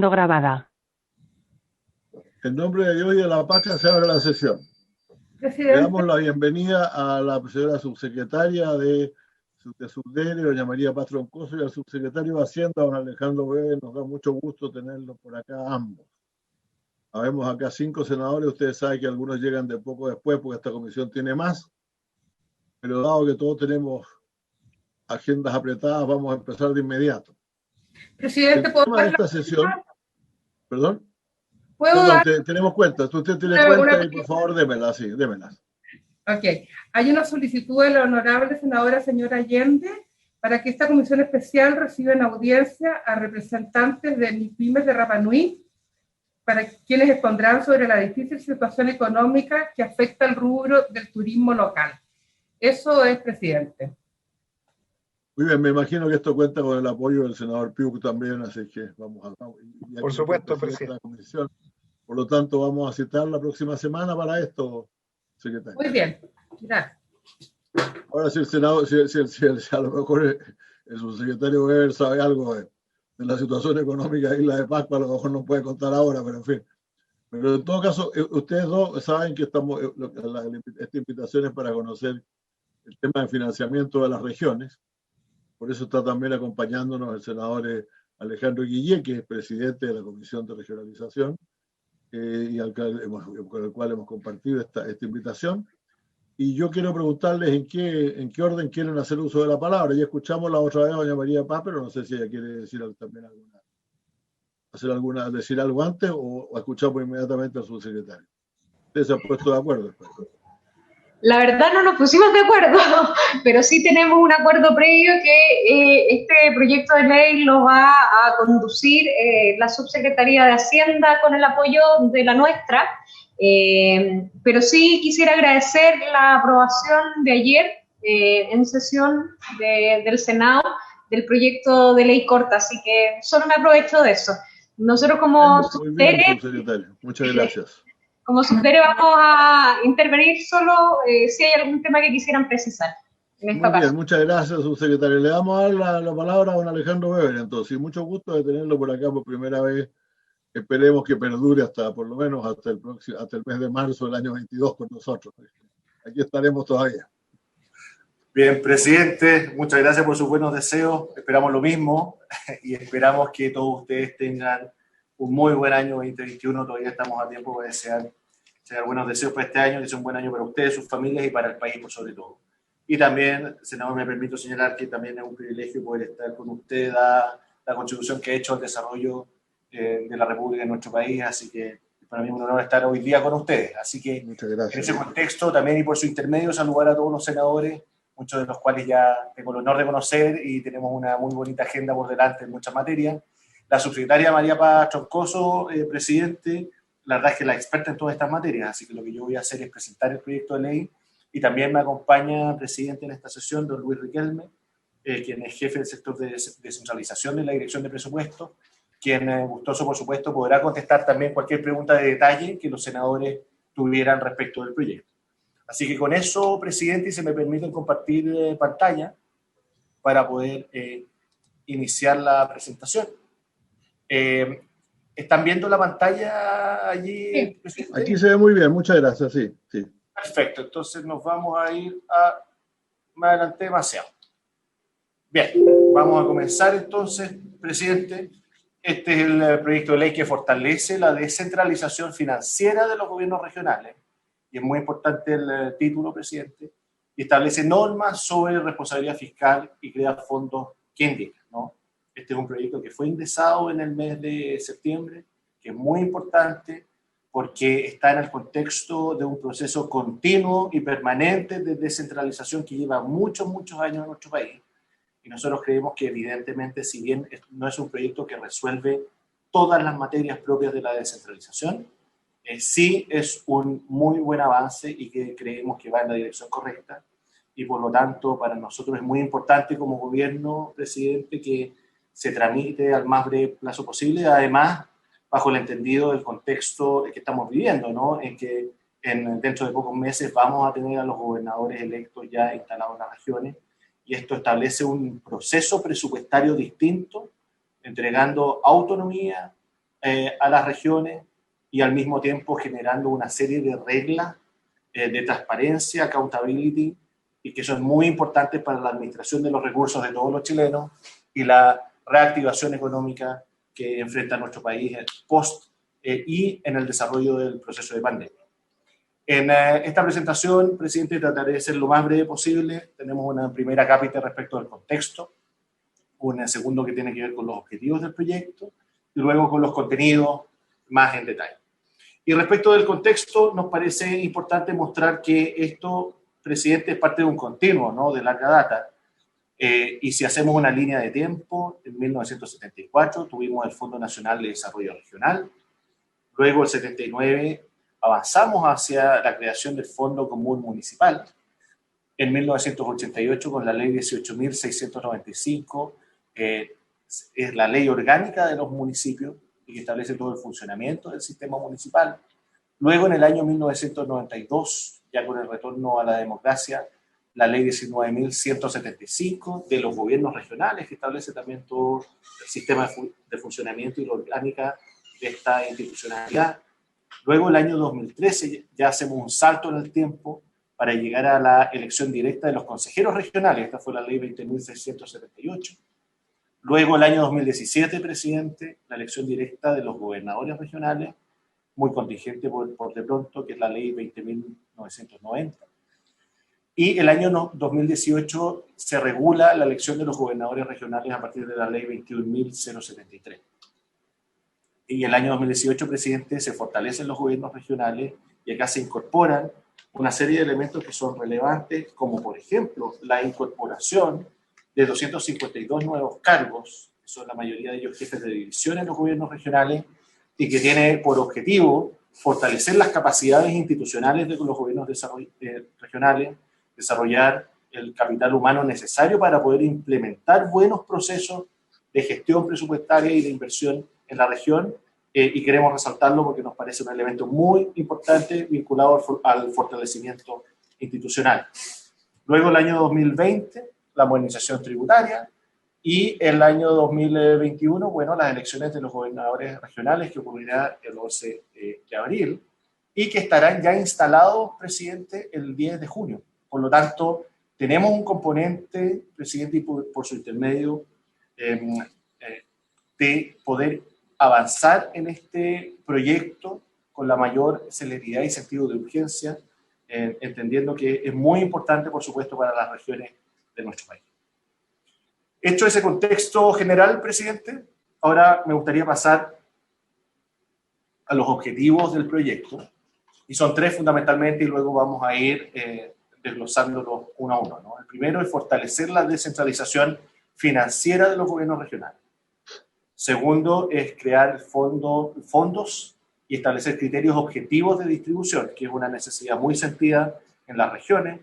siendo grabada. En nombre de Dios y de la patria se abre la sesión. Le damos la bienvenida a la señora subsecretaria de Subdere, doña María Paz Troncoso, y al subsecretario de Hacienda, don Alejandro Weber. Nos da mucho gusto tenerlos por acá ambos. Habemos acá 5 senadores, ustedes saben que algunos llegan de poco después porque esta comisión tiene más, pero dado que todos tenemos agendas apretadas, vamos a empezar de inmediato. Presidente, el tema de esta sesión, perdón, ¿puedo dar? Tenemos cuentas, usted tiene cuentas y por favor démelas, sí, démelas. Ok, hay una solicitud de la honorable senadora señora Allende para que esta comisión especial reciba en audiencia a representantes de MIPYMES de Rapa Nui, para quienes expondrán sobre la difícil situación económica que afecta al rubro del turismo local. Eso es, presidente. Muy bien, me imagino que esto cuenta con el apoyo del senador Piuk también, así que vamos a... Por supuesto, presidente. La comisión. Por lo tanto, vamos a citar la próxima semana para esto, secretario. Muy bien, gracias. Ahora, si el senador, a lo mejor el subsecretario Weber sabe algo de la situación económica de Isla de Pascua, a lo mejor no puede contar ahora, pero en fin. Pero en todo caso, ustedes dos saben que estamos, esta invitación es para conocer el tema de financiamiento de las regiones. Por eso está también acompañándonos el senador Alejandro Guillé, que es presidente de la Comisión de Regionalización, y con el cual hemos compartido esta invitación. Y yo quiero preguntarles en qué orden quieren hacer uso de la palabra. Ya escuchamos la otra vez a doña María Paz, pero no sé si ella quiere decir también decir algo antes o escuchamos inmediatamente al subsecretario. Ustedes se han puesto de acuerdo después. La verdad no nos pusimos de acuerdo, pero sí tenemos un acuerdo previo que este proyecto de ley lo va a conducir la Subsecretaría de Hacienda con el apoyo de la nuestra, pero sí quisiera agradecer la aprobación de ayer en sesión del Senado del proyecto de ley corta, así que solo me aprovecho de eso. Nosotros como subsecretario, muchas gracias. Como Subdere vamos a intervenir solo si hay algún tema que quisieran precisar. Muy bien, muchas gracias, subsecretario. Le damos a dar la palabra a don Alejandro Weber, entonces. Y mucho gusto de tenerlo por acá por primera vez. Esperemos que perdure por lo menos hasta el mes de marzo del año 22 con nosotros. Aquí estaremos todavía. Bien, presidente, muchas gracias por sus buenos deseos. Esperamos lo mismo y esperamos que todos ustedes tengan un muy buen año 2021, todavía estamos a tiempo para desear buenos deseos para este año, que sea un buen año para ustedes, sus familias y para el país por sobre todo. Y también, senador, me permito señalar que también es un privilegio poder estar con usted, la contribución que ha hecho al desarrollo de la República en nuestro país, así que para mí es un honor estar hoy día con ustedes. Así que en ese contexto también y por su intermedio saludar a todos los senadores, muchos de los cuales ya tengo el honor de conocer y tenemos una muy bonita agenda por delante en muchas materias. La subsecretaria María Paz Troncoso, presidente, la verdad es que la experta en todas estas materias, así que lo que yo voy a hacer es presentar el proyecto de ley y también me acompaña, presidente, en esta sesión, don Luis Riquelme, quien es jefe del sector de descentralización de la Dirección de Presupuestos, quien, gustoso por supuesto, podrá contestar también cualquier pregunta de detalle que los senadores tuvieran respecto del proyecto. Así que con eso, presidente, y se me permiten compartir pantalla para poder iniciar la presentación. ¿Están viendo la pantalla allí? Sí. Aquí se ve muy bien, muchas gracias, sí. Perfecto, entonces nos vamos a ir me adelanté demasiado. Bien, vamos a comenzar entonces, presidente. Este es el proyecto de ley que fortalece la descentralización financiera de los gobiernos regionales, y es muy importante el título, presidente, y establece normas sobre responsabilidad fiscal y crea fondos que indican, ¿no? Este es un proyecto que fue ingresado en el mes de septiembre, que es muy importante porque está en el contexto de un proceso continuo y permanente de descentralización que lleva muchos años en nuestro país. Y nosotros creemos que evidentemente, si bien no es un proyecto que resuelve todas las materias propias de la descentralización, sí es un muy buen avance y que creemos que va en la dirección correcta. Y por lo tanto, para nosotros es muy importante como gobierno, presidente, que se tramite al más breve plazo posible, además bajo el entendido del contexto que estamos viviendo, ¿no? En que dentro de pocos meses vamos a tener a los gobernadores electos ya instalados en las regiones, y esto establece un proceso presupuestario distinto, entregando autonomía a las regiones y al mismo tiempo generando una serie de reglas de transparencia, accountability, y que son muy importantes para la administración de los recursos de todos los chilenos y la reactivación económica que enfrenta nuestro país post y en el desarrollo del proceso de pandemia. En esta presentación, presidente, trataré de ser lo más breve posible. Tenemos una primera cápita respecto al contexto, un segundo que tiene que ver con los objetivos del proyecto y luego con los contenidos más en detalle. Y respecto del contexto, nos parece importante mostrar que esto, presidente, es parte de un continuo, ¿no?, de larga data. Y si hacemos una línea de tiempo, en 1974 tuvimos el Fondo Nacional de Desarrollo Regional, luego el 79 avanzamos hacia la creación del Fondo Común Municipal, en 1988 con la Ley 18.695, es la ley orgánica de los municipios y que establece todo el funcionamiento del sistema municipal. Luego, en el año 1992, ya con el retorno a la democracia, la ley 19.175 de los gobiernos regionales, que establece también todo el sistema de funcionamiento y la orgánica de esta institucionalidad. Luego, el año 2013, ya hacemos un salto en el tiempo para llegar a la elección directa de los consejeros regionales. Esta fue la ley 20.678. Luego, el año 2017, presidente, la elección directa de los gobernadores regionales, muy contingente por de pronto, que es la ley 20.990. Y el año 2018 se regula la elección de los gobernadores regionales a partir de la ley 21.073. Y el año 2018, presidente, se fortalecen los gobiernos regionales y acá se incorporan una serie de elementos que son relevantes, como por ejemplo la incorporación de 252 nuevos cargos, que son la mayoría de ellos jefes de división en los gobiernos regionales, y que tiene por objetivo fortalecer las capacidades institucionales de los gobiernos regionales, desarrollar el capital humano necesario para poder implementar buenos procesos de gestión presupuestaria y de inversión en la región, y queremos resaltarlo porque nos parece un elemento muy importante vinculado al fortalecimiento institucional. Luego, el año 2020, la modernización tributaria, y el año 2021, bueno, las elecciones de los gobernadores regionales que ocurrirá el 11 de abril y que estarán ya instalados, presidente, el 10 de junio. Por lo tanto, tenemos un componente, presidente, y por su intermedio, de poder avanzar en este proyecto con la mayor celeridad y sentido de urgencia, entendiendo que es muy importante, por supuesto, para las regiones de nuestro país. Hecho ese contexto general, presidente, ahora me gustaría pasar a los objetivos del proyecto, y son tres fundamentalmente, y luego vamos a ir desglosándolos uno a uno, ¿no? El primero es fortalecer la descentralización financiera de los gobiernos regionales. Segundo es crear fondos y establecer criterios objetivos de distribución, que es una necesidad muy sentida en las regiones,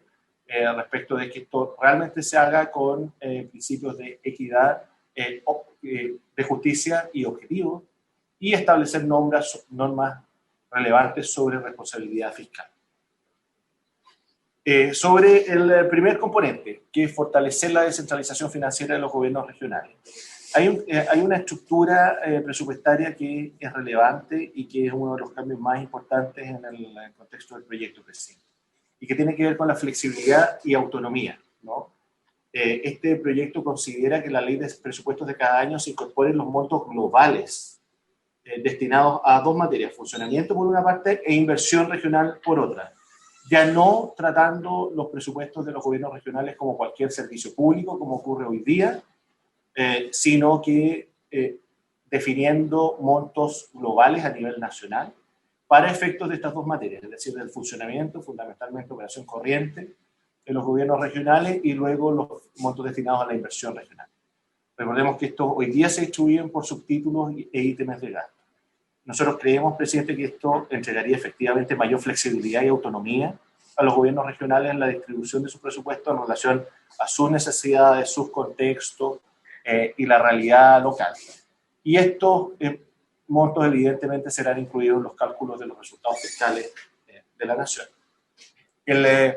respecto de que esto realmente se haga con principios de equidad, de justicia y objetivos, y establecer normas relevantes sobre responsabilidad fiscal. Sobre el primer componente, que es fortalecer la descentralización financiera de los gobiernos regionales. Hay una estructura presupuestaria que es relevante y que es uno de los cambios más importantes en el contexto del proyecto presidente, y que tiene que ver con la flexibilidad y autonomía, ¿no? Este proyecto considera que la ley de presupuestos de cada año se incorporen los montos globales destinados a dos materias, funcionamiento por una parte e inversión regional por otra, ya no tratando los presupuestos de los gobiernos regionales como cualquier servicio público, como ocurre hoy día, sino que definiendo montos globales a nivel nacional para efectos de estas dos materias, es decir, del funcionamiento, fundamentalmente operación corriente, de los gobiernos regionales y luego los montos destinados a la inversión regional. Recordemos que estos hoy día se distribuyen por subtítulos e ítems de gasto. Nosotros creemos, presidente, que esto entregaría efectivamente mayor flexibilidad y autonomía a los gobiernos regionales en la distribución de su presupuesto en relación a sus necesidades, sus contextos y la realidad local. Y estos montos evidentemente serán incluidos en los cálculos de los resultados fiscales de la nación. El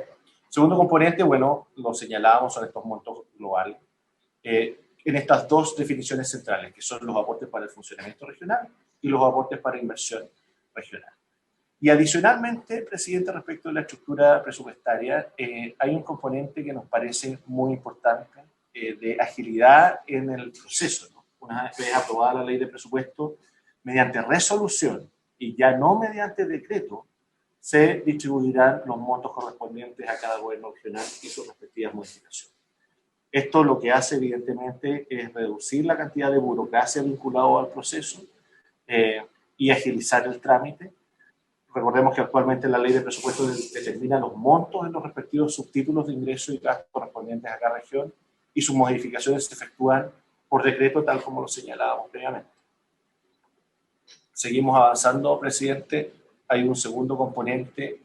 segundo componente, bueno, lo señalábamos, son estos montos globales, en estas dos definiciones centrales, que son los aportes para el funcionamiento regional y los aportes para inversión regional. Y adicionalmente, presidente, respecto de la estructura presupuestaria, hay un componente que nos parece muy importante de agilidad en el proceso, ¿no? Una vez aprobada la ley de presupuesto, mediante resolución y ya no mediante decreto, se distribuirán los montos correspondientes a cada gobierno regional y sus respectivas modificaciones. Esto lo que hace, evidentemente, es reducir la cantidad de burocracia vinculada al proceso y agilizar el trámite. Recordemos que actualmente la ley de presupuesto determina los montos en los respectivos subtítulos de ingreso y gastos correspondientes a cada región y sus modificaciones se efectúan por decreto, tal como lo señalábamos previamente. Seguimos avanzando, presidente. Hay un segundo componente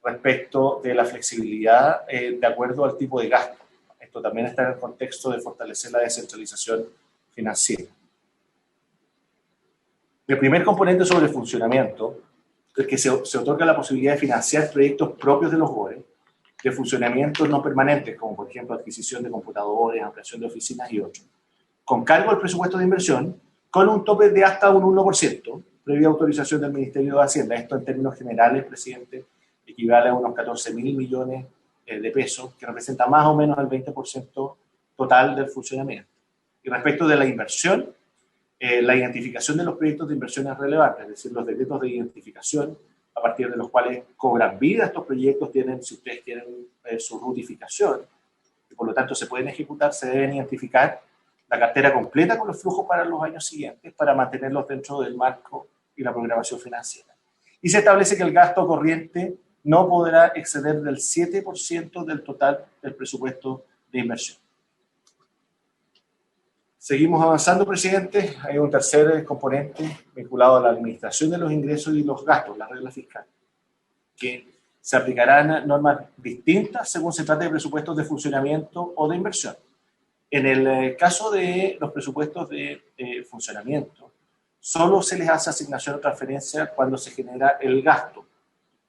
respecto de la flexibilidad de acuerdo al tipo de gasto. Esto también está en el contexto de fortalecer la descentralización financiera. El primer componente sobre el funcionamiento es que se otorga la posibilidad de financiar proyectos propios de los GOE, de funcionamientos no permanentes, como por ejemplo adquisición de computadores, ampliación de oficinas y otros, con cargo al presupuesto de inversión, con un tope de hasta un 1%, previa autorización del Ministerio de Hacienda. Esto en términos generales, presidente, equivale a unos 14.000 millones de pesos, que representa más o menos el 20% total del funcionamiento. Y respecto de la inversión, la identificación de los proyectos de inversión es relevante, es decir, los decretos de identificación a partir de los cuales cobran vida estos proyectos tienen, si ustedes quieren, su rutificación, y por lo tanto se pueden ejecutar, se deben identificar la cartera completa con los flujos para los años siguientes para mantenerlos dentro del marco y la programación financiera. Y se establece que el gasto corriente no podrá exceder del 7% del total del presupuesto de inversión. Seguimos avanzando, presidente. Hay un tercer componente vinculado a la administración de los ingresos y los gastos, las reglas fiscales, que se aplicarán normas distintas según se trate de presupuestos de funcionamiento o de inversión. En el caso de los presupuestos de funcionamiento, solo se les hace asignación o transferencia cuando se genera el gasto.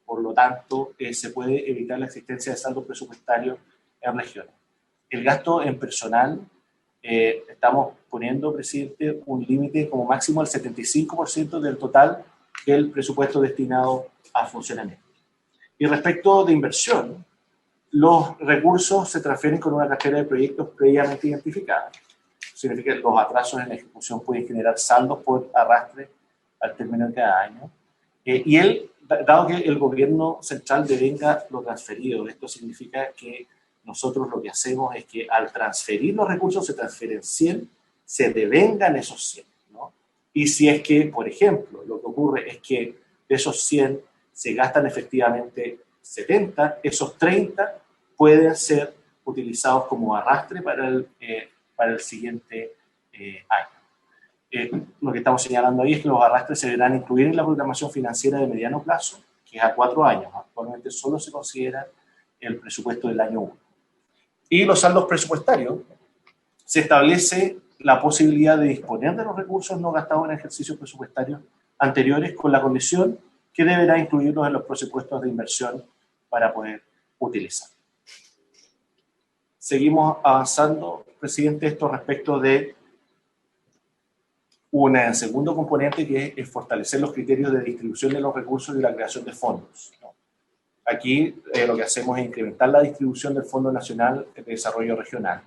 Por lo tanto, se puede evitar la existencia de saldo presupuestario en regiones. El gasto en personal, estamos poniendo, presidente, un límite como máximo al 75% del total del presupuesto destinado a funcionamiento. Y respecto de inversión, los recursos se transfieren con una cartera de proyectos previamente identificada. Significa que los atrasos en la ejecución pueden generar saldos por arrastre al término de cada año. Dado que el gobierno central devenga lo transferido, esto significa que nosotros lo que hacemos es que al transferir los recursos se transfieren 100, se devengan esos 100, ¿no? Y si es que, por ejemplo, lo que ocurre es que de esos 100 se gastan efectivamente 70, esos 30 pueden ser utilizados como arrastre para el siguiente año. Lo que estamos señalando ahí es que los arrastres se deberán incluir en la programación financiera de mediano plazo, que es a 4 años. Actualmente solo se considera el presupuesto del año 1. Y los saldos presupuestarios, se establece la posibilidad de disponer de los recursos no gastados en ejercicios presupuestarios anteriores con la condición que deberá incluirlos en los presupuestos de inversión para poder utilizar. Seguimos avanzando, presidente, esto respecto de un segundo componente que es fortalecer los criterios de distribución de los recursos y la creación de fondos, ¿no? Aquí lo que hacemos es incrementar la distribución del Fondo Nacional de Desarrollo Regional,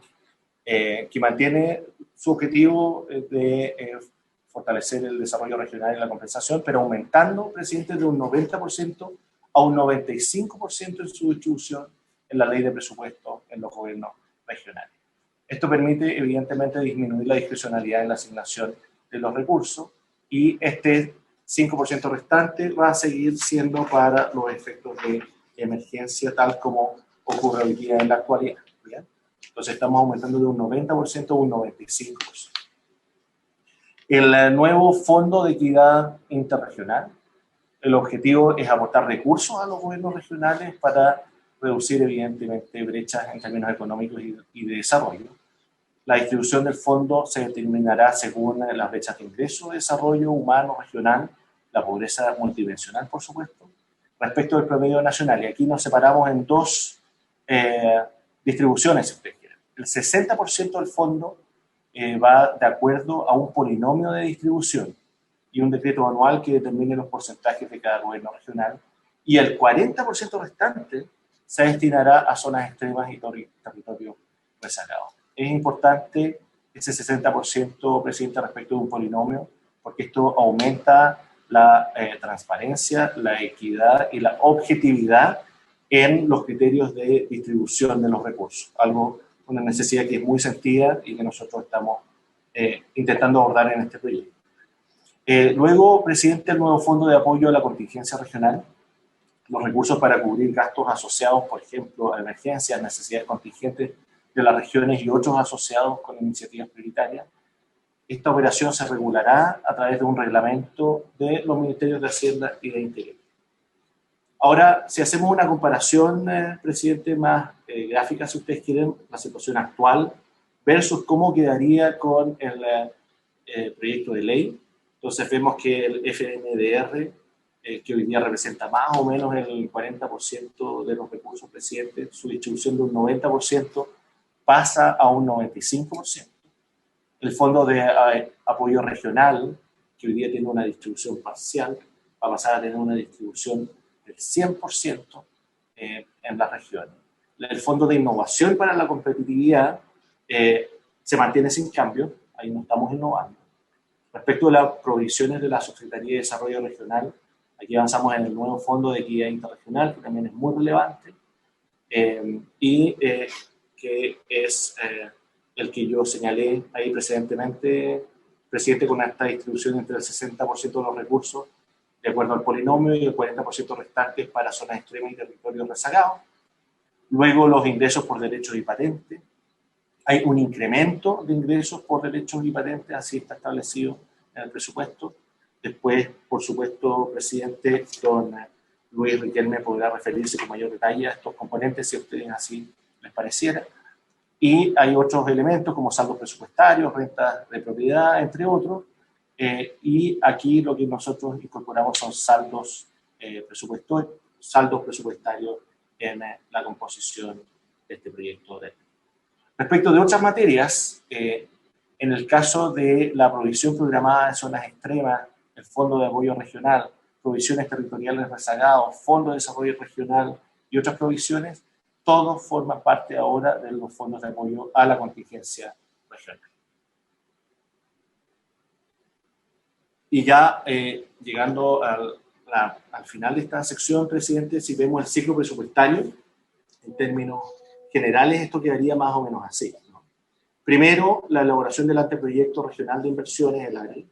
que mantiene su objetivo de fortalecer el desarrollo regional y la compensación, pero aumentando, presidente, de un 90% a un 95% en su distribución en la ley de presupuesto en los gobiernos regionales. Esto permite, evidentemente, disminuir la discrecionalidad en la asignación de los recursos y este 5% restante va a seguir siendo para los efectos de emergencia, tal como ocurre hoy día en la actualidad. ¿Bien? Entonces estamos aumentando de un 90% a un 95%. El nuevo Fondo de Equidad Interregional, el objetivo es aportar recursos a los gobiernos regionales para reducir, evidentemente, brechas en términos económicos y de desarrollo. La distribución del fondo se determinará según las brechas de ingreso, desarrollo humano, regional, la pobreza multidimensional, por supuesto, respecto del promedio nacional. Y aquí nos separamos en dos distribuciones, si ustedes quieren. El 60% del fondo va de acuerdo a un polinomio de distribución. y un decreto anual que determine los porcentajes de cada gobierno regional, y el 40% restante se destinará a zonas extremas y territorios rezagados. Es importante ese 60%, presidente, respecto de un polinomio, porque esto aumenta la transparencia, la equidad y la objetividad en los criterios de distribución de los recursos. Una necesidad que es muy sentida y que nosotros estamos intentando abordar en este proyecto. Luego, presidente, el nuevo fondo de apoyo a la contingencia regional, los recursos para cubrir gastos asociados, por ejemplo, a emergencias, necesidades contingentes de las regiones y otros asociados con iniciativas prioritarias. Esta operación se regulará a través de un reglamento de los Ministerios de Hacienda y de Interior. Ahora, si hacemos una comparación, presidente, más gráfica, si ustedes quieren, la situación actual versus cómo quedaría con el proyecto de ley, entonces vemos que el FNDR, que hoy día representa más o menos el 40% de los recursos, presidente, su distribución de un 90% pasa a un 95%. El fondo de apoyo regional, que hoy día tiene una distribución parcial, va a pasar a tener una distribución del 100% en las regiones. El fondo de innovación para la competitividad se mantiene sin cambio, ahí no estamos innovando. Respecto a las provisiones de la Subsecretaría de Desarrollo Regional, aquí avanzamos en el nuevo fondo de equidad interregional, que también es muy relevante, y que es el que yo señalé ahí precedentemente, presidente, con esta distribución entre el 60% de los recursos de acuerdo al polinomio y el 40% restantes para zonas extremas y territorios rezagados. Luego, los ingresos por derechos y patentes. Hay un incremento de ingresos por derechos y patentes, así está establecido en el presupuesto. Después, por supuesto, presidente, don Luis Riquelme podrá referirse con mayor detalle a estos componentes, si a ustedes así les pareciera. Y hay otros elementos como saldos presupuestarios, rentas de propiedad, entre otros. Y aquí lo que nosotros incorporamos son saldos presupuestarios en la composición de este proyecto de ley. Respecto de otras materias, en el caso de la provisión programada de zonas extremas, el Fondo de Apoyo Regional, provisiones territoriales rezagados, Fondo de Desarrollo Regional y otras provisiones, todo forma parte ahora de los fondos de apoyo a la contingencia regional. Y ya llegando al final de esta sección, presidente, si vemos el ciclo presupuestario, en términos generales, esto quedaría más o menos así, ¿no? Primero, la elaboración del anteproyecto regional de inversiones, el ARI,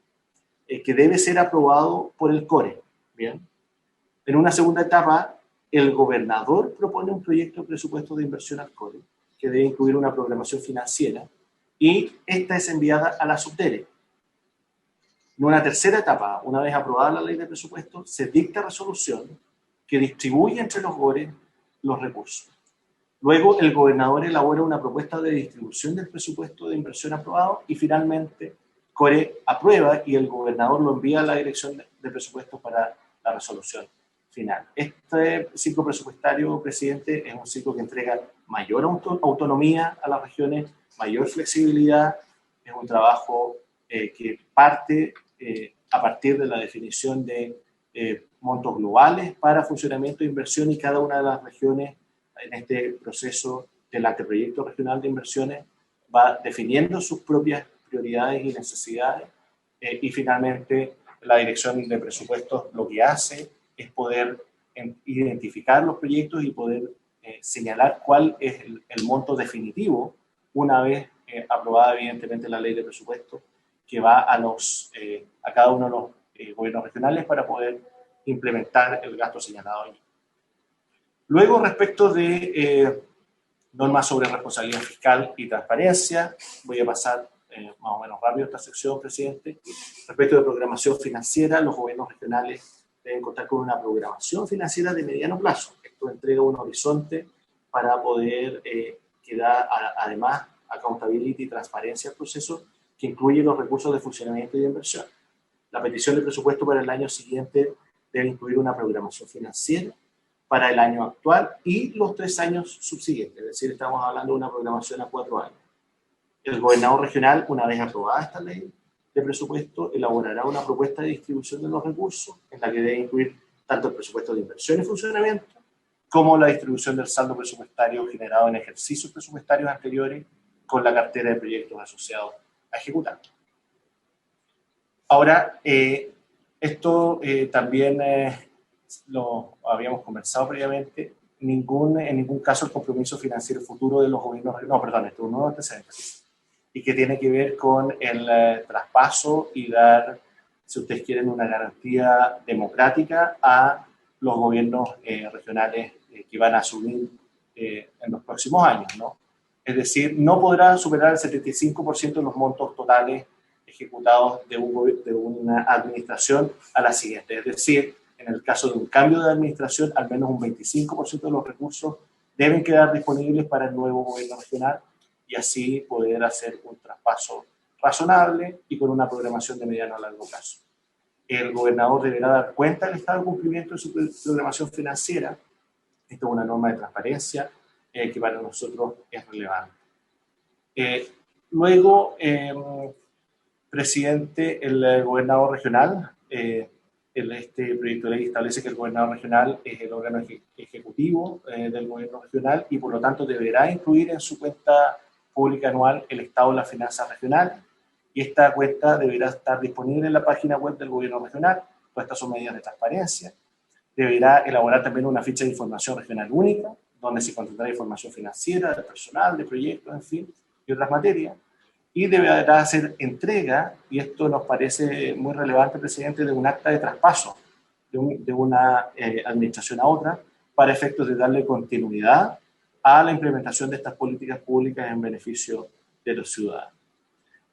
que debe ser aprobado por el CORE, ¿bien? En una segunda etapa, el gobernador propone un proyecto de presupuesto de inversión al CORE, que debe incluir una programación financiera, y esta es enviada a la Subdere. En una tercera etapa, una vez aprobada la ley de presupuesto, se dicta resolución que distribuye entre los GORE los recursos. Luego, el gobernador elabora una propuesta de distribución del presupuesto de inversión aprobado y finalmente CORE aprueba y el gobernador lo envía a la dirección de presupuestos para la resolución final. Este ciclo presupuestario, presidente, es un ciclo que entrega mayor autonomía a las regiones, mayor flexibilidad, es un trabajo que parte a partir de la definición de montos globales para funcionamiento de inversión, y cada una de las regiones en este proceso del anteproyecto regional de inversiones va definiendo sus propias prioridades y necesidades, y finalmente la dirección de presupuestos lo que hace es poder identificar los proyectos y poder señalar cuál es el monto definitivo una vez aprobada evidentemente la ley de presupuesto, que va a cada uno de los gobiernos regionales para poder implementar el gasto señalado allí. Luego, respecto de normas sobre responsabilidad fiscal y transparencia, voy a pasar más o menos rápido esta sección, presidente. Respecto de programación financiera, los gobiernos regionales deben contar con una programación financiera de mediano plazo. Esto entrega un horizonte para poder que da además accountability y transparencia al proceso, que incluye los recursos de funcionamiento y de inversión. La petición de presupuesto para el año siguiente debe incluir una programación financiera para el año actual y los 3 años subsiguientes, es decir, estamos hablando de una programación a 4 años. El gobernador regional, una vez aprobada esta ley, de presupuesto elaborará una propuesta de distribución de los recursos en la que debe incluir tanto el presupuesto de inversión y funcionamiento como la distribución del saldo presupuestario generado en ejercicios presupuestarios anteriores con la cartera de proyectos asociados a ejecutar. Ahora, esto también lo habíamos conversado previamente. En ningún caso el compromiso financiero futuro de los gobiernos, no, perdón, esto es un nuevo antecedente, y que tiene que ver con el traspaso y dar, si ustedes quieren, una garantía democrática a los gobiernos regionales que van a asumir en los próximos años, ¿no? Es decir, no podrá superar el 75% de los montos totales ejecutados de una administración a la siguiente. Es decir, en el caso de un cambio de administración, al menos un 25% de los recursos deben quedar disponibles para el nuevo gobierno regional y así poder hacer un traspaso razonable y con una programación de mediano a largo plazo. El gobernador deberá dar cuenta del estado de cumplimiento de su programación financiera. Esto es una norma de transparencia que para nosotros es relevante. Luego, presidente, el gobernador regional, este proyecto de ley establece que el gobernador regional es el órgano ejecutivo del gobierno regional y por lo tanto deberá incluir en su cuenta pública anual el estado de las finanzas regionales y esta cuenta deberá estar disponible en la página web del gobierno regional. Todas estas son medidas de transparencia. Deberá elaborar también una ficha de información regional única donde se contendrá información financiera, de personal, de proyectos, en fin, y otras materias. Y deberá hacer entrega, y esto nos parece muy relevante, presidente, de un acta de traspaso de una administración a otra para efectos de darle continuidad a la implementación de estas políticas públicas en beneficio de los ciudadanos.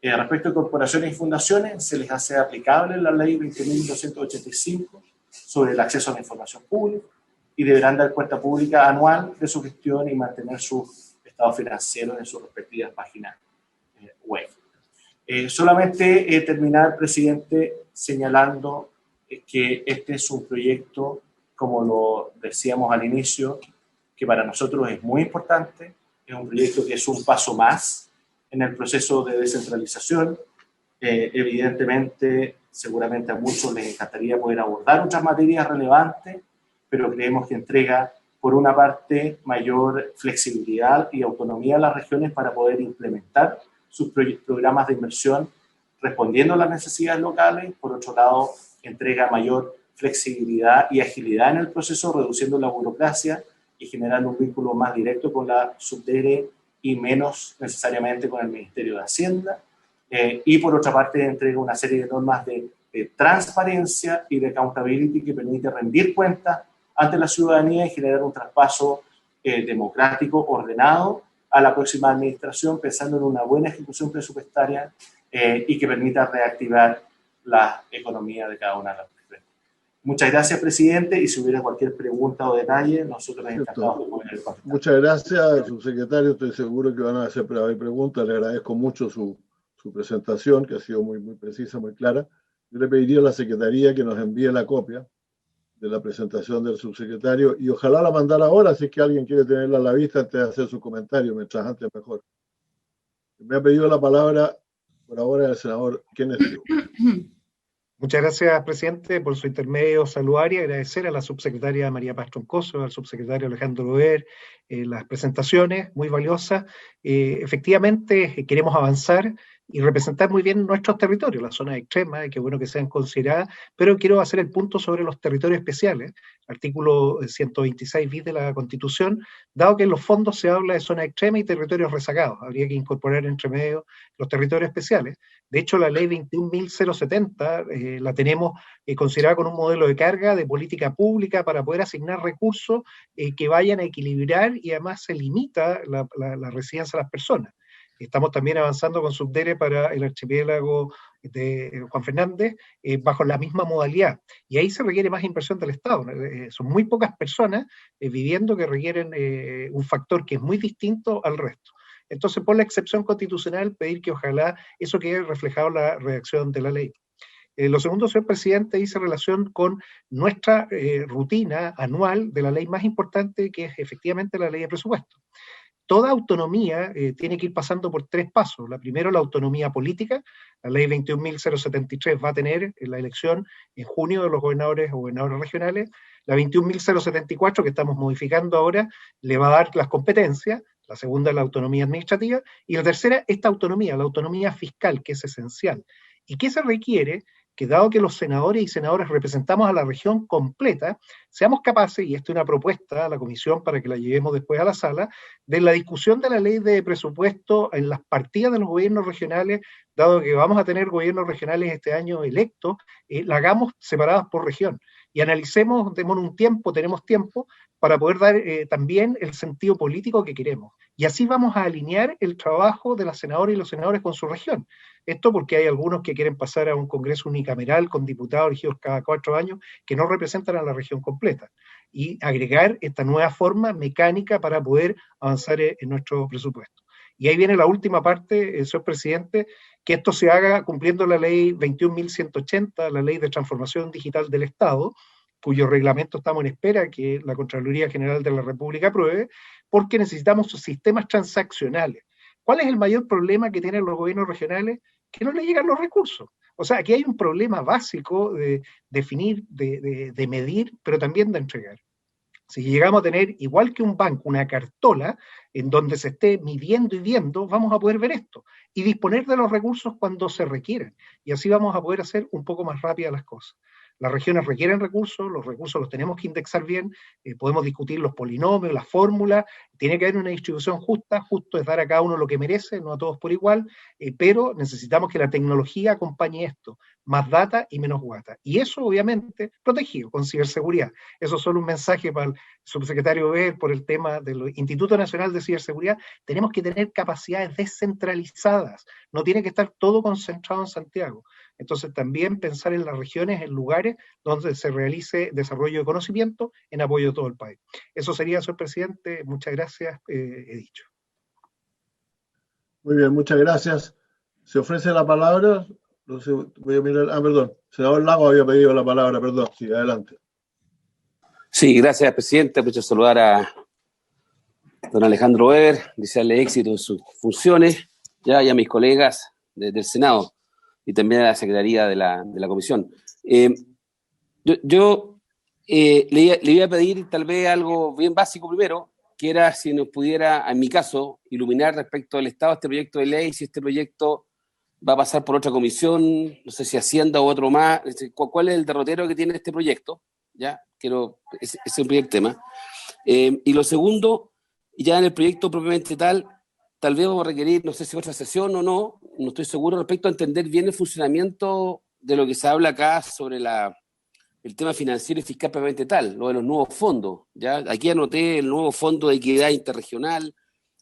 Respecto a corporaciones y fundaciones, se les hace aplicable la ley 20.285 sobre el acceso a la información pública y deberán dar cuenta pública anual de su gestión y mantener sus estados financieros en sus respectivas páginas web. Solamente terminar, presidente, señalando que este es un proyecto, como lo decíamos al inicio, que para nosotros es muy importante, es un proyecto que es un paso más en el proceso de descentralización. Evidentemente, seguramente a muchos les encantaría poder abordar otras materias relevantes, pero creemos que entrega, por una parte, mayor flexibilidad y autonomía a las regiones para poder implementar sus programas de inversión respondiendo a las necesidades locales. Por otro lado, entrega mayor flexibilidad y agilidad en el proceso, reduciendo la burocracia y generando un vínculo más directo con la Subdere y menos necesariamente con el Ministerio de Hacienda. Y por otra parte, entrega una serie de normas de transparencia y de accountability que permite rendir cuentas ante la ciudadanía y generar un traspaso democrático, ordenado a la próxima administración, pensando en una buena ejecución presupuestaria y que permita reactivar la economía de cada una de las regiones. Muchas gracias, presidente, y si hubiera cualquier pregunta o detalle, nosotros encantados de poder contestar. Muchas gracias, subsecretario. Estoy seguro que van a hacer preguntas. Le agradezco mucho su presentación, que ha sido muy precisa, muy clara. Yo le pediría a la Secretaría que nos envíe la copia de la presentación del subsecretario y ojalá la mandara ahora, si es que alguien quiere tenerla a la vista antes de hacer su comentario, mientras antes mejor. Me ha pedido la palabra por ahora el senador Kenneth Liu. Muchas gracias, presidente, por su intermedio saludar y agradecer a la subsecretaria María Paz Troncoso, al subsecretario Alejandro Loer, las presentaciones muy valiosas. Efectivamente, queremos avanzar y representar muy bien nuestros territorios, las zonas extremas, y qué bueno que sean consideradas, pero quiero hacer el punto sobre los territorios especiales, artículo 126 bis de la Constitución, dado que en los fondos se habla de zonas extremas y territorios rezagados, habría que incorporar entre medio los territorios especiales. De hecho, la ley 21.070 la tenemos considerada con un modelo de carga de política pública para poder asignar recursos que vayan a equilibrar y además se limita la residencia de las personas. Estamos también avanzando con Subdere para el archipiélago de Juan Fernández bajo la misma modalidad. Y ahí se requiere más inversión del Estado. Son muy pocas personas viviendo que requieren un factor que es muy distinto al resto. Entonces, por la excepción constitucional, pedir que ojalá eso quede reflejado en la redacción de la ley. Lo segundo, señor presidente, dice relación con nuestra rutina anual de la ley más importante, que es efectivamente la ley de presupuesto. toda autonomía tiene que ir pasando por 3 pasos. La primera, la autonomía política. La ley 21.073 va a tener la elección en junio de los gobernadores o gobernadores regionales. La 21.074, que estamos modificando ahora, le va a dar las competencias. La segunda, la autonomía administrativa. Y la tercera, esta autonomía, la autonomía fiscal, que es esencial. ¿Y qué se requiere? Que dado que los senadores y senadoras representamos a la región completa, seamos capaces, y esta es una propuesta a la comisión para que la llevemos después a la sala, de la discusión de la ley de presupuesto en las partidas de los gobiernos regionales, dado que vamos a tener gobiernos regionales este año electos, la hagamos separadas por región. Y analicemos, démonos un tiempo, tenemos tiempo, para poder dar también el sentido político que queremos. Y así vamos a alinear el trabajo de las senadoras y los senadores con su región. Esto porque hay algunos que quieren pasar a un congreso unicameral con diputados elegidos cada 4 años que no representan a la región completa. Y agregar esta nueva forma mecánica para poder avanzar en nuestro presupuesto. Y ahí viene la última parte, señor presidente, que esto se haga cumpliendo la ley 21.180, la ley de transformación digital del Estado, cuyo reglamento estamos en espera que la Contraloría General de la República apruebe, porque necesitamos sistemas transaccionales. ¿Cuál es el mayor problema que tienen los gobiernos regionales? Que no les llegan los recursos. O sea, aquí hay un problema básico de definir, de medir, pero también de entregar. Si llegamos a tener, igual que un banco, una cartola en donde se esté midiendo y viendo, vamos a poder ver esto y disponer de los recursos cuando se requieran. Y así vamos a poder hacer un poco más rápidas las cosas. Las regiones requieren recursos, los recursos los tenemos que indexar bien, podemos discutir los polinomios, las fórmulas, tiene que haber una distribución justa, justo es dar a cada uno lo que merece, no a todos por igual, pero necesitamos que la tecnología acompañe esto, más data y menos guata. Y eso obviamente protegido con ciberseguridad. Eso es solo un mensaje para el subsecretario Ver por el tema del Instituto Nacional de Ciberseguridad. Tenemos que tener capacidades descentralizadas, no tiene que estar todo concentrado en Santiago. Entonces también pensar en las regiones, en lugares donde se realice desarrollo de conocimiento en apoyo de todo el país. Eso sería, señor presidente. Muchas gracias, he dicho. Muy bien, muchas gracias. ¿Se ofrece la palabra? No sé, voy a mirar. Perdón. Senador Lago había pedido la palabra, perdón. Sí, adelante. Sí, gracias, presidente. Aprovecho saludar a don Alejandro Weber, desearle éxito en sus funciones, y a mis colegas del Senado y también a la Secretaría de la Comisión. Yo le iba a pedir tal vez algo bien básico primero, que era si nos pudiera, en mi caso, iluminar respecto al estado de este proyecto de ley, si este proyecto va a pasar por otra comisión, no sé si Hacienda o otro más, cuál es el derrotero que tiene este proyecto, ¿ya? Ese es el primer tema. Y lo segundo, ya en el proyecto propiamente tal vez vamos a requerir, no sé si otra sesión o no estoy seguro, respecto a entender bien el funcionamiento de lo que se habla acá sobre el tema financiero y fiscal propiamente tal, lo de los nuevos fondos, ¿ya? Aquí anoté el nuevo fondo de equidad interregional,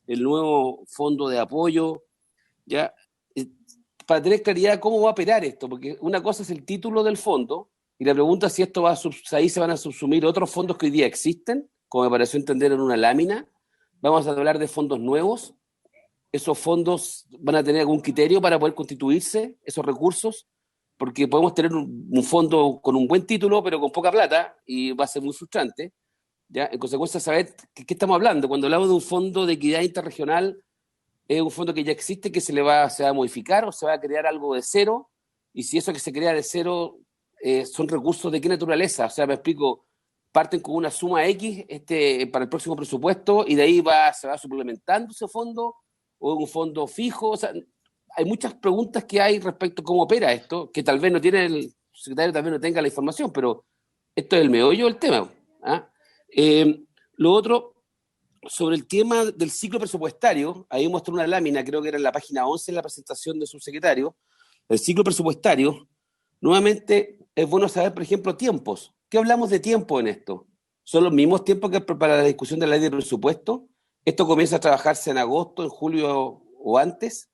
el nuevo fondo de apoyo, ¿ya? Para tener claridad cómo va a operar esto, porque una cosa es el título del fondo, y la pregunta es si esto ahí se van a subsumir otros fondos que hoy día existen, como me pareció entender en una lámina. Vamos a hablar de fondos nuevos. ¿Esos fondos van a tener algún criterio para poder constituirse, esos recursos? Porque podemos tener un fondo con un buen título, pero con poca plata, y va a ser muy frustrante, ¿ya? En consecuencia, saber qué estamos hablando. Cuando hablamos de un fondo de equidad interregional, es un fondo que ya existe, que se va a modificar o se va a crear algo de cero, y si eso que se crea de cero son recursos de qué naturaleza. O sea, me explico, parten con una suma X para el próximo presupuesto y de ahí se va suplementando ese fondo, o un fondo fijo. O sea, hay muchas preguntas que hay respecto a cómo opera esto, que tal vez no tiene el secretario, tal vez no tenga la información, pero esto es el meollo del tema, ¿ah? Lo otro, sobre el tema del ciclo presupuestario, ahí mostré una lámina, creo que era en la página 11 en la presentación del subsecretario. El ciclo presupuestario, nuevamente es bueno saber, por ejemplo, tiempos. ¿Qué hablamos de tiempo en esto? ¿Son los mismos tiempos que para la discusión de la ley de presupuesto? ¿Esto comienza a trabajarse en agosto, en julio o antes?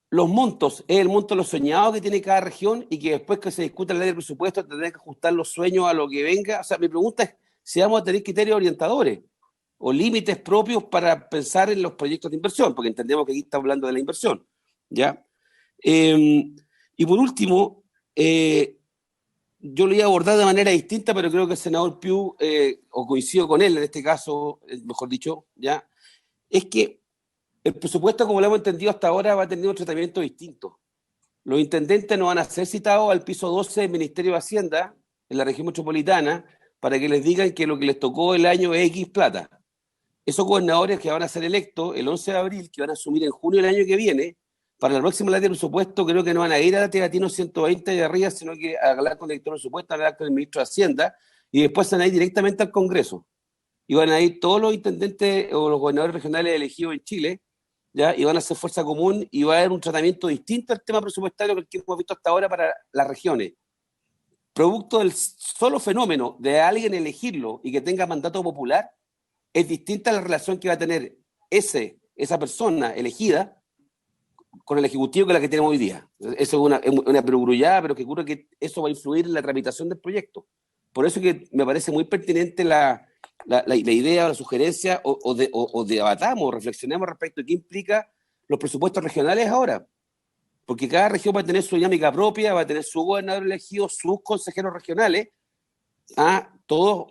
Los montos, es el monto de los soñados que tiene cada región y que después que se discuta la ley de presupuesto tendrán que ajustar los sueños a lo que venga. O sea, mi pregunta es si vamos a tener criterios orientadores o límites propios para pensar en los proyectos de inversión, porque entendemos que aquí está hablando de la inversión, ¿ya? Y por último, yo lo iba a abordar de manera distinta, pero creo que el senador Piu, o coincido con él en este caso, mejor dicho, ya, es que el presupuesto, como lo hemos entendido hasta ahora, va a tener un tratamiento distinto. Los intendentes no van a ser citados al piso 12 del Ministerio de Hacienda, en la región metropolitana, para que les digan que lo que les tocó el año es X plata. Esos gobernadores que van a ser electos el 11 de abril, que van a asumir en junio del año que viene, para la próxima ley de presupuesto, creo que no van a ir a la Tegatino 120 de arriba, sino que a hablar con el director de presupuesto, a hablar con el ministro de Hacienda, y después van a ir directamente al Congreso. Y van a ir todos los intendentes o los gobernadores regionales elegidos en Chile, ¿ya? Y van a hacer fuerza común y va a haber un tratamiento distinto al tema presupuestario que el que hemos visto hasta ahora para las regiones. Producto del solo fenómeno de alguien elegirlo y que tenga mandato popular, es distinta la relación que va a tener esa persona elegida con el Ejecutivo que la que tenemos hoy día. Eso es una perogrullada, pero que ocurre que eso va a influir en la tramitación del proyecto. Por eso que me parece muy pertinente la idea o la sugerencia, o debatamos, reflexionemos respecto de qué implica los presupuestos regionales ahora. Porque cada región va a tener su dinámica propia, va a tener su gobernador elegido, sus consejeros regionales, todos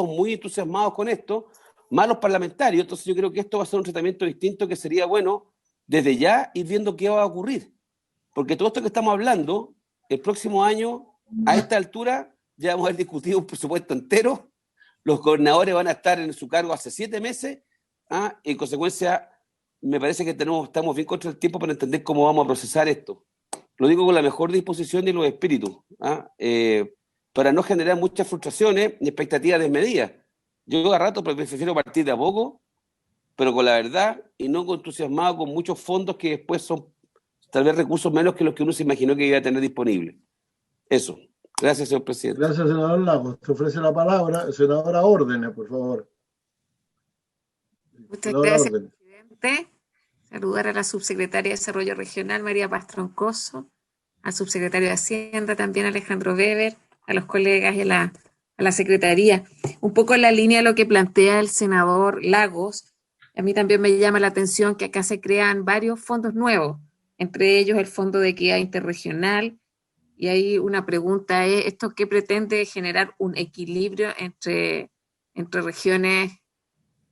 muy entusiasmados con esto, más los parlamentarios. Entonces yo creo que esto va a ser un tratamiento distinto que sería bueno desde ya ir viendo qué va a ocurrir. Porque todo esto que estamos hablando, el próximo año, a esta altura, ya vamos a haber discutido un presupuesto entero, los gobernadores van a estar en su cargo hace 7 meses, en consecuencia, me parece que estamos bien contra el tiempo para entender cómo vamos a procesar esto. Lo digo con la mejor disposición y los espíritus, para no generar muchas frustraciones ni expectativas desmedidas. Yo a rato prefiero partir de a poco, pero con la verdad y no entusiasmado con muchos fondos que después son tal vez recursos menos que los que uno se imaginó que iba a tener disponible. Eso. Gracias, señor presidente. Gracias, senador Lagos. Te ofrece la palabra. Senadora Órdenes, por favor. Muchas gracias, presidente. Saludar a la subsecretaria de Desarrollo Regional, María Paz Troncoso, al subsecretario de Hacienda, también Alejandro Weber, a los colegas y a la secretaría. Un poco en la línea de lo que plantea el senador Lagos, a mí también me llama la atención que acá se crean varios fondos nuevos, entre ellos el Fondo de Equidad Interregional, y ahí una pregunta es, ¿esto qué pretende generar un equilibrio entre regiones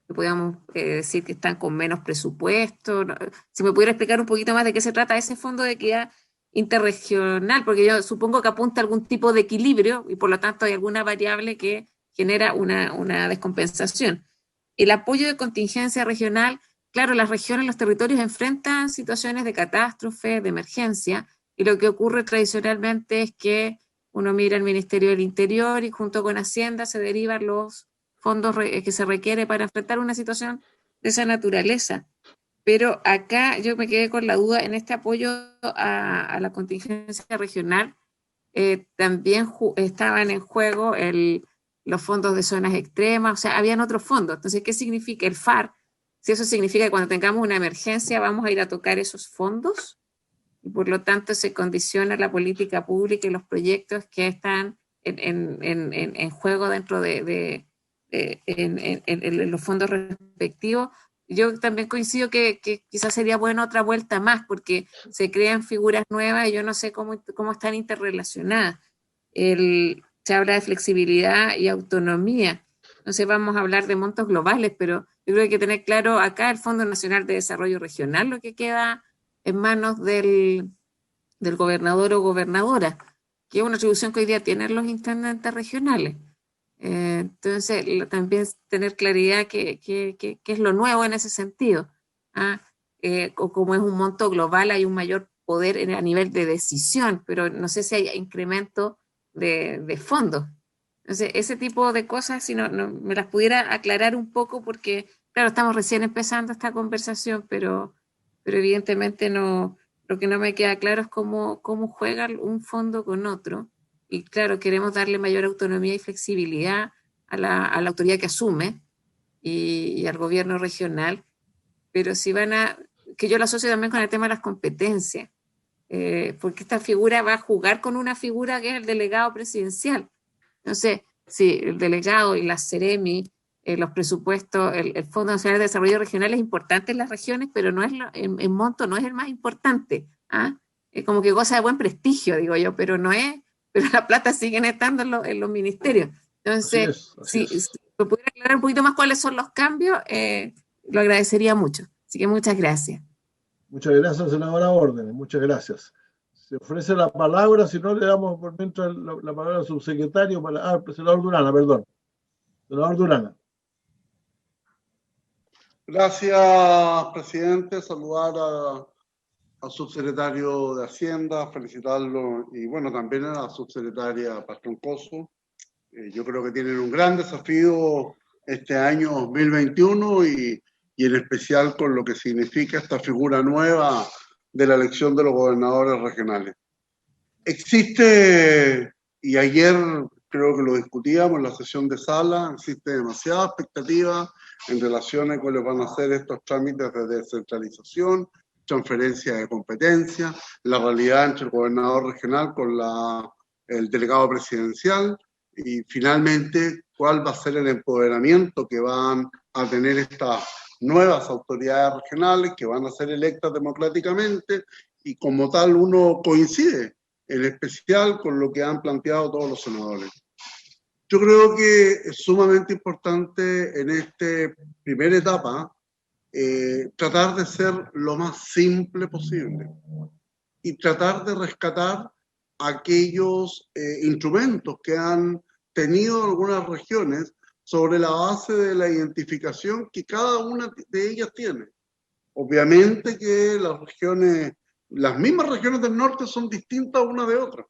que podríamos decir que están con menos presupuesto? Si me pudiera explicar un poquito más de qué se trata ese Fondo de Equidad Interregional, porque yo supongo que apunta a algún tipo de equilibrio y por lo tanto hay alguna variable que genera una descompensación. El apoyo de contingencia regional, claro, las regiones, los territorios enfrentan situaciones de catástrofe, de emergencia, y lo que ocurre tradicionalmente es que uno mira el Ministerio del Interior y junto con Hacienda se derivan los fondos que se requiere para enfrentar una situación de esa naturaleza. Pero acá yo me quedé con la duda en este apoyo a la contingencia regional. También estaban en juego los fondos de zonas extremas, o sea, habían otros fondos. Entonces, ¿qué significa el FAR? Si eso significa que cuando tengamos una emergencia vamos a ir a tocar esos fondos y por lo tanto se condiciona la política pública y los proyectos que están en juego dentro de los fondos respectivos. Yo también coincido que quizás sería bueno otra vuelta más porque se crean figuras nuevas y yo no sé cómo están interrelacionadas. Se habla de flexibilidad y autonomía. No sé, vamos a hablar de montos globales, pero yo creo que hay que tener claro acá el Fondo Nacional de Desarrollo Regional, lo que queda en manos del gobernador o gobernadora, que es una atribución que hoy día tienen los intendentes regionales. Entonces, también tener claridad qué es lo nuevo en ese sentido. Como es un monto global, hay un mayor poder a nivel de decisión, pero no sé si hay incremento de fondos. Entonces, ese tipo de cosas, si no me las pudiera aclarar un poco, porque, claro, estamos recién empezando esta conversación, pero evidentemente lo que no me queda claro es cómo juega un fondo con otro. Y claro, queremos darle mayor autonomía y flexibilidad a la autoridad que asume y al gobierno regional, pero si que yo lo asocio también con el tema de las competencias, porque esta figura va a jugar con una figura que es el delegado presidencial. Entonces, sí, el delegado y la Seremi, los presupuestos, el Fondo Nacional de Desarrollo Regional es importante en las regiones, pero no es en monto no es el más importante. Como que goza de buen prestigio, digo yo, pero no es pero la plata siguen estando en los ministerios. Entonces, si me pudiera aclarar un poquito más cuáles son los cambios, lo agradecería mucho. Así que muchas gracias. Muchas gracias, senadora Órdenes, muchas gracias. Se ofrece la palabra, si no le damos por mientras la palabra al subsecretario para... senador Durana, perdón. Senador Durana. Gracias, presidente. Saludar al subsecretario de Hacienda, felicitarlo y bueno, también a la subsecretaria Pastrón Coso. Yo creo que tienen un gran desafío este año 2021 y en especial con lo que significa esta figura nueva de la elección de los gobernadores regionales. Existe, y ayer creo que lo discutíamos en la sesión de sala, existe demasiada expectativa en relación a cuáles van a ser estos trámites de descentralización, transferencia de competencia, la realidad entre el gobernador regional con el delegado presidencial y finalmente cuál va a ser el empoderamiento que van a tener estas nuevas autoridades regionales que van a ser electas democráticamente y como tal uno coincide en especial con lo que han planteado todos los senadores. Yo creo que es sumamente importante en esta primera etapa tratar de ser lo más simple posible y tratar de rescatar aquellos instrumentos que han tenido algunas regiones sobre la base de la identificación que cada una de ellas tiene. Obviamente que las mismas regiones del norte son distintas unas de otras,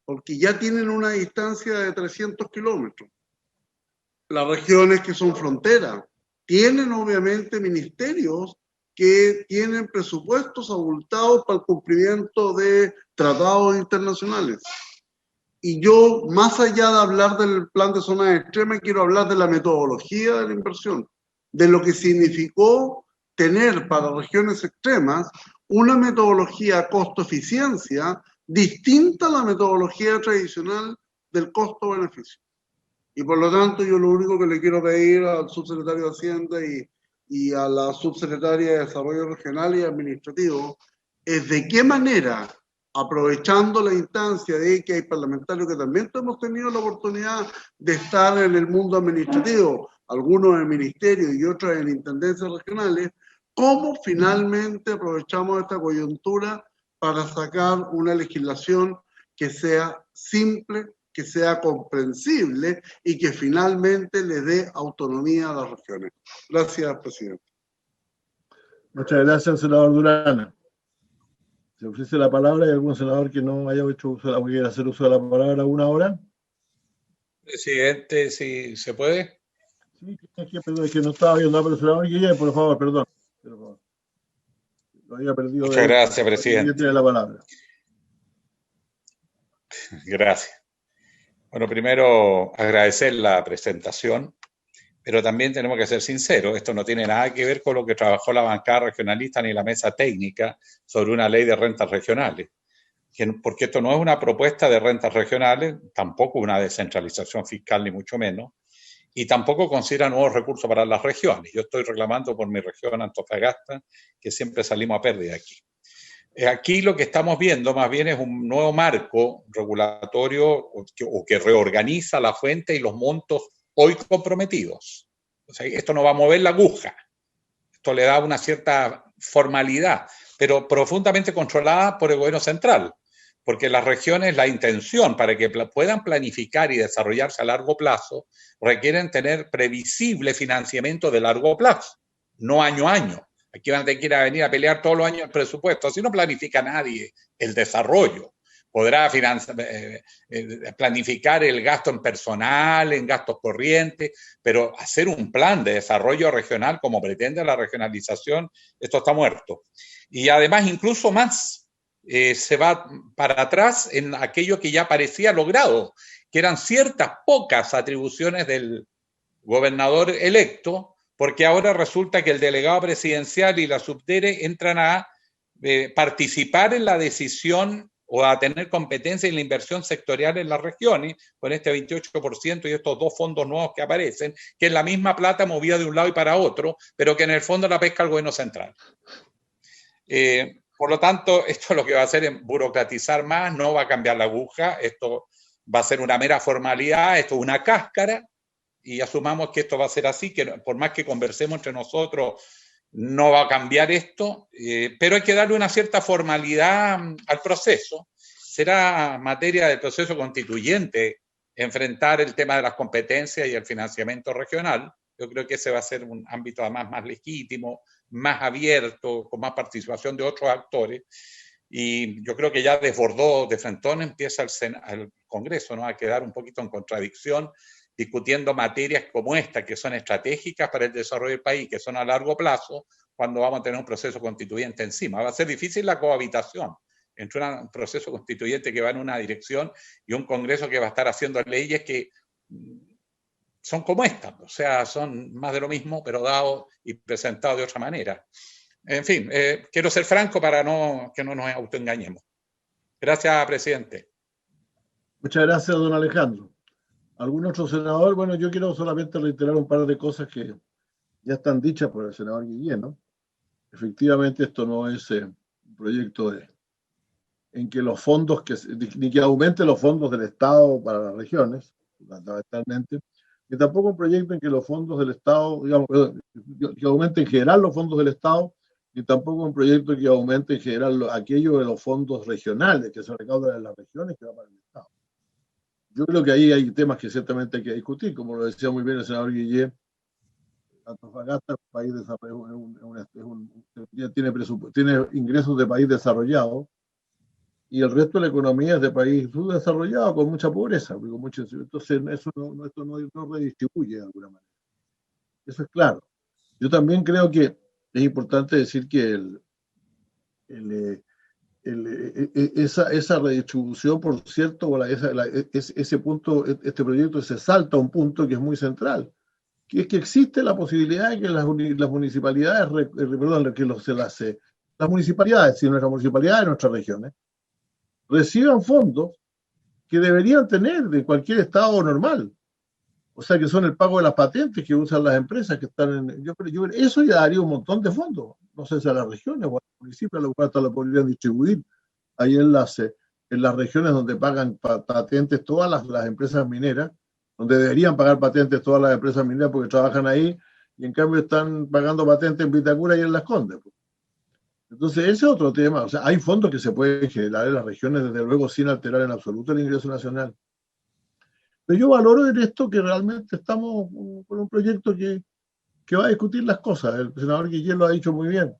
porque ya tienen una distancia de 300 kilómetros. Las regiones que son fronteras tienen obviamente ministerios que tienen presupuestos abultados para el cumplimiento de tratados internacionales. Y yo, más allá de hablar del plan de zonas extremas, quiero hablar de la metodología de la inversión, de lo que significó tener para regiones extremas una metodología costo-eficiencia distinta a la metodología tradicional del costo-beneficio. Y por lo tanto, yo lo único que le quiero pedir al subsecretario de Hacienda y a la subsecretaria de Desarrollo Regional y Administrativo es de qué manera, aprovechando la instancia de que hay parlamentarios que también hemos tenido la oportunidad de estar en el mundo administrativo, algunos en el ministerio y otros en intendencias regionales, cómo finalmente aprovechamos esta coyuntura para sacar una legislación que sea simple, que sea comprensible y que finalmente le dé autonomía a las regiones. Gracias, presidente. Muchas gracias, senador Durana. Se ofrece la palabra. ¿Hay algún senador que no haya hecho uso o quiera hacer uso de la palabra una hora? Presidente, si se puede. Sí, es que no estaba viendo, pero senador Guillén, por favor, perdón. Lo había perdido. Muchas gracias, presidente. Tiene la palabra. Gracias. Bueno, primero agradecer la presentación, pero también tenemos que ser sinceros. Esto no tiene nada que ver con lo que trabajó la bancada regionalista ni la mesa técnica sobre una ley de rentas regionales. Porque esto no es una propuesta de rentas regionales, tampoco una descentralización fiscal, ni mucho menos, y tampoco considera nuevos recursos para las regiones. Yo estoy reclamando por mi región, Antofagasta, que siempre salimos a pérdida aquí. Aquí lo que estamos viendo más bien es un nuevo marco regulatorio o que reorganiza la fuente y los montos hoy comprometidos. O sea, esto no va a mover la aguja. Esto le da una cierta formalidad, pero profundamente controlada por el gobierno central. Porque las regiones, la intención para que puedan planificar y desarrollarse a largo plazo, requieren tener previsible financiamiento de largo plazo, no año a año. Aquí van a tener que ir a venir a pelear todos los años el presupuesto. Así no planifica nadie el desarrollo. Podrá planificar el gasto en personal, en gastos corrientes, pero hacer un plan de desarrollo regional como pretende la regionalización, esto está muerto. Y además, incluso más, se va para atrás en aquello que ya parecía logrado, que eran ciertas pocas atribuciones del gobernador electo, porque ahora resulta que el delegado presidencial y la subdere entran a participar en la decisión o a tener competencia en la inversión sectorial en las regiones, con este 28% y estos dos fondos nuevos que aparecen, que es la misma plata movida de un lado y para otro, pero que en el fondo la pesca el gobierno central. Por lo tanto, esto lo que va a hacer es burocratizar más, no va a cambiar la aguja, esto va a ser una mera formalidad, esto es una cáscara, y asumamos que esto va a ser así, que por más que conversemos entre nosotros, no va a cambiar esto, pero hay que darle una cierta formalidad al proceso. Será materia del proceso constituyente enfrentar el tema de las competencias y el financiamiento regional. Yo creo que ese va a ser un ámbito además más legítimo, más abierto, con más participación de otros actores. Y yo creo que ya desbordó de frentón, empieza el Congreso, ¿no?, a quedar un poquito en contradicción, discutiendo materias como esta, que son estratégicas para el desarrollo del país, que son a largo plazo, cuando vamos a tener un proceso constituyente encima. Va a ser difícil la cohabitación entre un proceso constituyente que va en una dirección y un Congreso que va a estar haciendo leyes que son como esta, o sea, son más de lo mismo, pero dado y presentado de otra manera. En fin, quiero ser franco para que no nos autoengañemos. Gracias, presidente. Muchas gracias, don Alejandro. ¿Algún otro senador? Bueno, yo quiero solamente reiterar un par de cosas que ya están dichas por el senador Guillén, ¿no? Efectivamente, esto no es un proyecto en que los fondos, ni que aumente los fondos del Estado para las regiones, fundamentalmente, ni tampoco un proyecto en que los fondos del Estado, digamos, que aumente en general los fondos del Estado, ni tampoco un proyecto que aumente en general aquello de los fondos regionales que se recaudan en las regiones que va para el Estado. Yo creo que ahí hay temas que ciertamente hay que discutir, como lo decía muy bien el senador Guillén. Antofagasta, un país desarrollado, tiene ingresos de país desarrollado, y el resto de la economía es de país subdesarrollado, con mucha pobreza, entonces eso no redistribuye de alguna manera. Eso es claro. Yo también creo que es importante decir que esa redistribución, por cierto, ese punto, este proyecto se salta a un punto que es muy central, que es que existe la posibilidad de que las municipalidades, las municipalidades, si nuestras municipalidades de nuestras regiones, reciban fondos que deberían tener de cualquier estado normal. O sea, que son el pago de las patentes que usan las empresas que están eso ya daría un montón de fondos. No sé si a las regiones o a los municipios, lo podrían distribuir ahí en las regiones donde pagan patentes todas las empresas mineras, donde deberían pagar patentes todas las empresas mineras porque trabajan ahí, y en cambio están pagando patentes en Vitacura y en Las Condes. Entonces, ese es otro tema. O sea, hay fondos que se pueden generar en las regiones, desde luego, sin alterar en absoluto el ingreso nacional. Pero yo valoro en esto que realmente estamos con un proyecto que va a discutir las cosas. El senador Guillén lo ha dicho muy bien.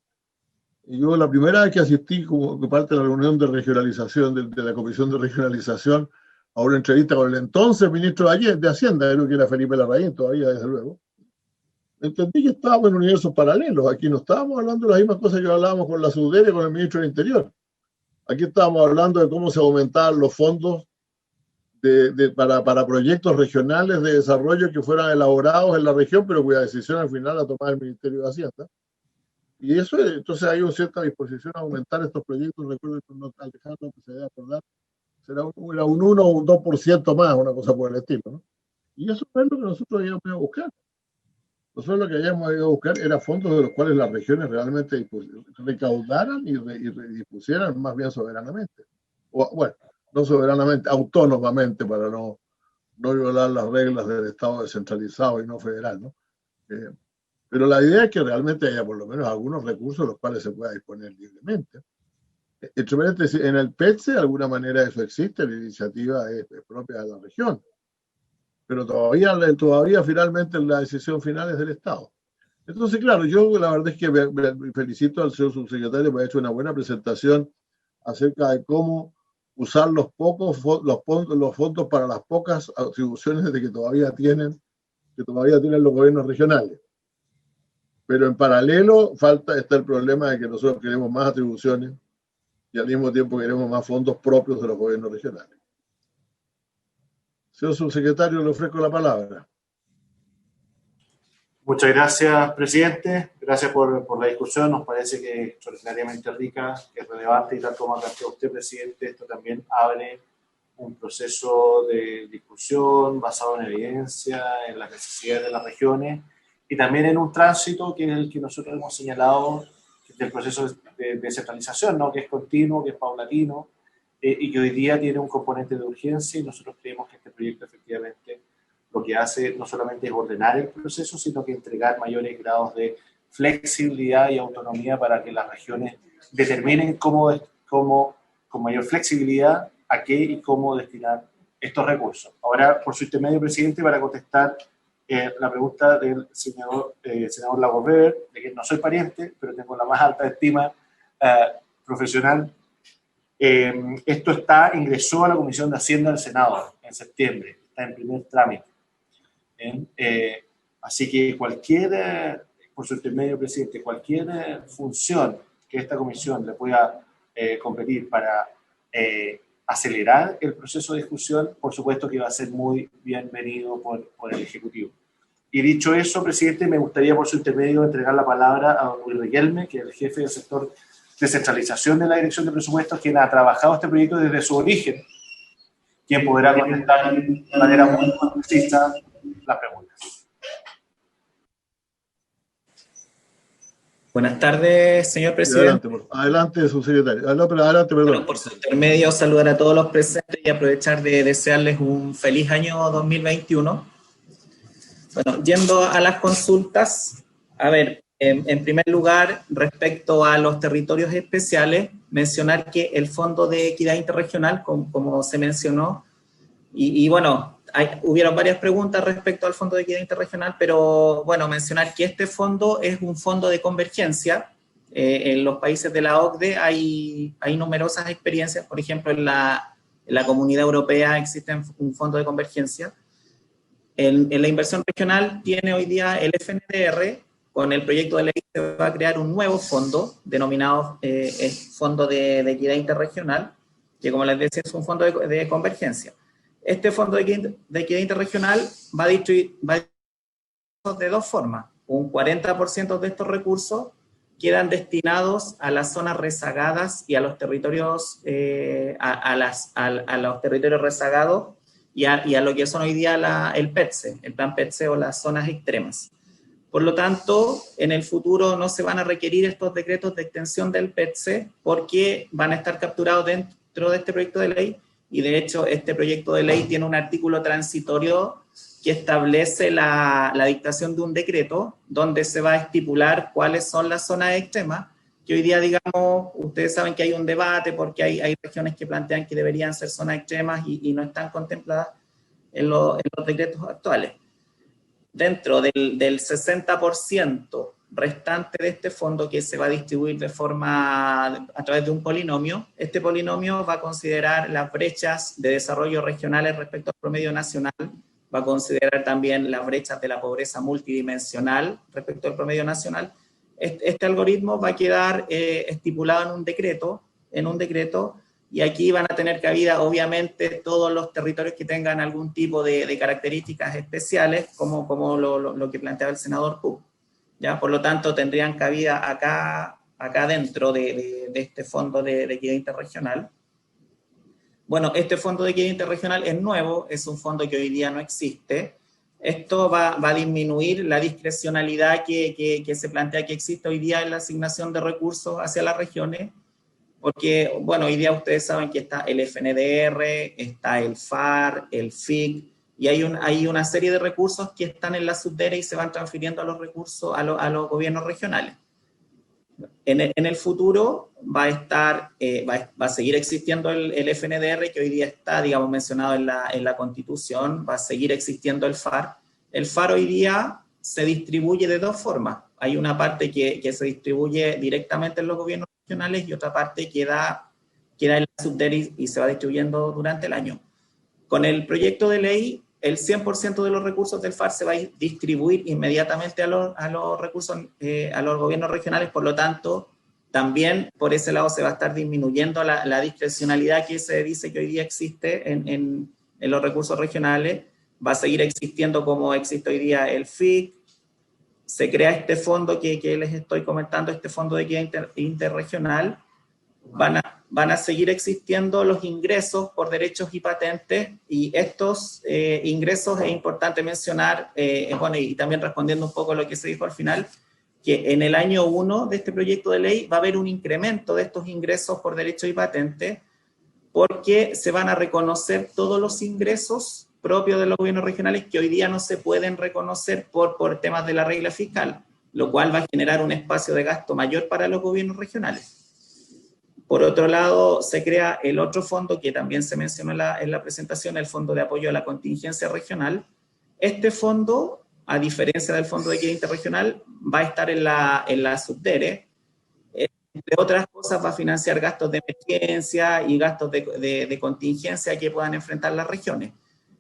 Y yo la primera vez que asistí como parte de la reunión de regionalización, de la Comisión de Regionalización, a una entrevista con el entonces ministro de Hacienda, creo que era Felipe Larraín todavía, desde luego, entendí que estábamos en universos paralelos. Aquí no estábamos hablando de las mismas cosas que hablábamos con la SUDERE y con el ministro del Interior. Aquí estábamos hablando de cómo se aumentaban los fondos para proyectos regionales de desarrollo que fueran elaborados en la región, pero cuya decisión al final la tomaba el Ministerio de Hacienda. Y eso, entonces hay una cierta disposición a aumentar estos proyectos. Recuerdo que Alejandro, que se debe acordar, era un 1 o un 2% más, una cosa por el estilo, ¿no? Y eso es lo que nosotros habíamos ido a buscar. Nosotros lo que habíamos ido a buscar era fondos de los cuales las regiones realmente recaudaran y dispusieran más bien soberanamente. Bueno, no soberanamente, autónomamente, para no violar las reglas del Estado descentralizado y no federal, ¿no? Pero la idea es que realmente haya por lo menos algunos recursos de los cuales se pueda disponer libremente. En el PETSE, de alguna manera eso existe, la iniciativa es propia de la región, pero todavía finalmente la decisión final es del Estado. Entonces, claro, yo la verdad es que me felicito al señor subsecretario por haber hecho una buena presentación acerca de cómo usar los fondos para las pocas atribuciones que todavía tienen los gobiernos regionales. Pero en paralelo está el problema de que nosotros queremos más atribuciones y al mismo tiempo queremos más fondos propios de los gobiernos regionales. Señor subsecretario, le ofrezco la palabra. Muchas gracias, presidente. Gracias por la discusión. Nos parece que es extraordinariamente rica, que es relevante, y tal como ha planteado usted, presidente, esto también abre un proceso de discusión basado en evidencia, en las necesidades de las regiones, y también en un tránsito que es el que nosotros hemos señalado, que del proceso de descentralización, ¿no? Que es continuo, que es paulatino, y que hoy día tiene un componente de urgencia, y nosotros creemos que este proyecto efectivamente lo que hace no solamente es ordenar el proceso, sino que entregar mayores grados de flexibilidad y autonomía para que las regiones determinen con mayor flexibilidad a qué y cómo destinar estos recursos. Ahora, por su intermedio, presidente, para contestar la pregunta del senador Lagos Weber, de que no soy pariente, pero tengo la más alta estima profesional. Esto ingresó a la Comisión de Hacienda del Senado en septiembre, está en primer trámite. Así que por su intermedio, presidente, cualquier función que esta comisión le pueda competir para acelerar el proceso de discusión, por supuesto que va a ser muy bienvenido por el Ejecutivo. Y dicho eso, presidente, me gustaría por su intermedio entregar la palabra a don Luis Riquelme, que es el jefe del sector descentralización de la Dirección de Presupuestos, quien ha trabajado este proyecto desde su origen, quien podrá contestar de manera muy precisa las preguntas. Buenas tardes, señor presidente. Adelante, subsecretario. Adelante, perdón. Bueno, por su intermedio, saludar a todos los presentes y aprovechar de desearles un feliz año 2021. Bueno, yendo a las consultas, a ver, en primer lugar, respecto a los territorios especiales, mencionar que el Fondo de Equidad Interregional, como se mencionó, y bueno, hubieron varias preguntas respecto al Fondo de Equidad Interregional, pero bueno, mencionar que este fondo es un fondo de convergencia. En los países de la OCDE hay numerosas experiencias, por ejemplo, en la Comunidad Europea existe un fondo de convergencia. En la inversión regional tiene hoy día el FNDR. Con el proyecto de ley se va a crear un nuevo fondo denominado Fondo de Equidad Interregional, que como les decía es un fondo de convergencia. Este Fondo de Equidad Interregional va a distribuir de dos formas. Un 40% de estos recursos quedan destinados a las zonas rezagadas y a los territorios, a los territorios rezagados y a lo que son hoy día el PETSE, el plan PETSE o las zonas extremas. Por lo tanto, en el futuro no se van a requerir estos decretos de extensión del PETSE porque van a estar capturados dentro de este proyecto de ley, y de hecho este proyecto de ley tiene un artículo transitorio que establece la dictación de un decreto donde se va a estipular cuáles son las zonas extremas, que hoy día, digamos, ustedes saben que hay un debate porque hay regiones que plantean que deberían ser zonas extremas y no están contempladas en los decretos actuales. Dentro del 60% restante de este fondo, que se va a distribuir a través de un polinomio, este polinomio va a considerar las brechas de desarrollo regionales respecto al promedio nacional, va a considerar también las brechas de la pobreza multidimensional respecto al promedio nacional. Este algoritmo va a quedar estipulado en un decreto, y aquí van a tener cabida, obviamente, todos los territorios que tengan algún tipo de características especiales, como lo que planteaba el senador Cook. ¿Ya? Por lo tanto, tendrían cabida acá dentro de este Fondo de Equidad Interregional. Bueno, este Fondo de Equidad Interregional es nuevo, es un fondo que hoy día no existe. Esto va a disminuir la discrecionalidad que se plantea que existe hoy día en la asignación de recursos hacia las regiones, porque, bueno, hoy día ustedes saben que está el FNDR, está el FAR, el FIC, y hay una serie de recursos que están en la subdere y se van transfiriendo a los recursos a los gobiernos regionales. En el futuro va a seguir existiendo el FNDR, que hoy día está, digamos, mencionado en la Constitución, va a seguir existiendo el FAR. El FAR hoy día se distribuye de dos formas. Hay una parte que se distribuye directamente en los gobiernos regionales y otra parte queda en la subdere y se va distribuyendo durante el año. Con el proyecto de ley, el 100% de los recursos del FAR se va a distribuir inmediatamente a los recursos, a los gobiernos regionales. Por lo tanto, también por ese lado se va a estar disminuyendo la discrecionalidad que se dice que hoy día existe en los recursos regionales. Va a seguir existiendo como existe hoy día el FIC. Se crea este fondo que les estoy comentando, este fondo de equidad interregional. Van a seguir existiendo los ingresos por derechos y patentes, y estos ingresos es importante mencionar, bueno, y también respondiendo un poco a lo que se dijo al final, que en el año 1 de este proyecto de ley va a haber un incremento de estos ingresos por derecho y patente, porque se van a reconocer todos los ingresos propios de los gobiernos regionales que hoy día no se pueden reconocer por temas de la regla fiscal, lo cual va a generar un espacio de gasto mayor para los gobiernos regionales. Por otro lado, se crea el otro fondo que también se mencionó en la presentación, el Fondo de Apoyo a la Contingencia Regional. Este fondo, a diferencia del Fondo de Equidad Interregional, va a estar en la subdere. Entre otras cosas, va a financiar gastos de emergencia y gastos de contingencia que puedan enfrentar las regiones.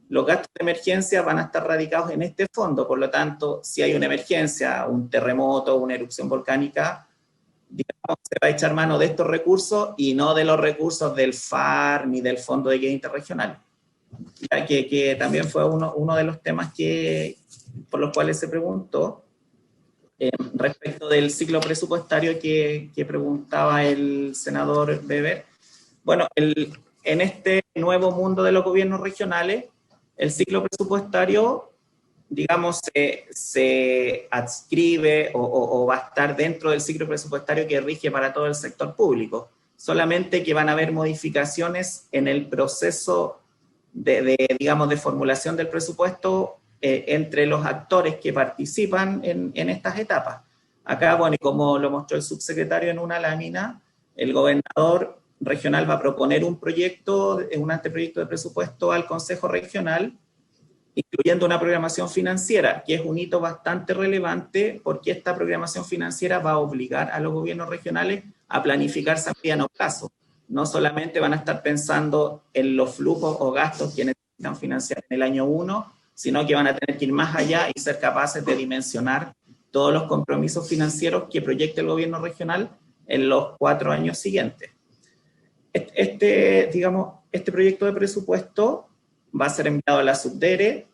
Los gastos de emergencia van a estar radicados en este fondo, por lo tanto, si hay una emergencia, un terremoto, una erupción volcánica, digamos, se va a echar mano de estos recursos y no de los recursos del FAR ni del Fondo de Equidad Interregional. Ya que también fue uno de los temas por los cuales se preguntó respecto del ciclo presupuestario que preguntaba el senador Weber. Bueno, en este nuevo mundo de los gobiernos regionales, el ciclo presupuestario, digamos, se adscribe o va a estar dentro del ciclo presupuestario que rige para todo el sector público. Solamente que van a haber modificaciones en el proceso digamos, de formulación del presupuesto entre los actores que participan en estas etapas. Acá, bueno, y como lo mostró el subsecretario en una lámina, el gobernador regional va a proponer un anteproyecto de presupuesto al Consejo Regional, incluyendo una programación financiera, que es un hito bastante relevante porque esta programación financiera va a obligar a los gobiernos regionales a planificarse a mediano plazo. No solamente van a estar pensando en los flujos o gastos que necesitan financiar en el año 1, sino que van a tener que ir más allá y ser capaces de dimensionar todos los compromisos financieros que proyecte el gobierno regional en los 4 años siguientes. Este proyecto de presupuesto va a ser enviado a la subdere.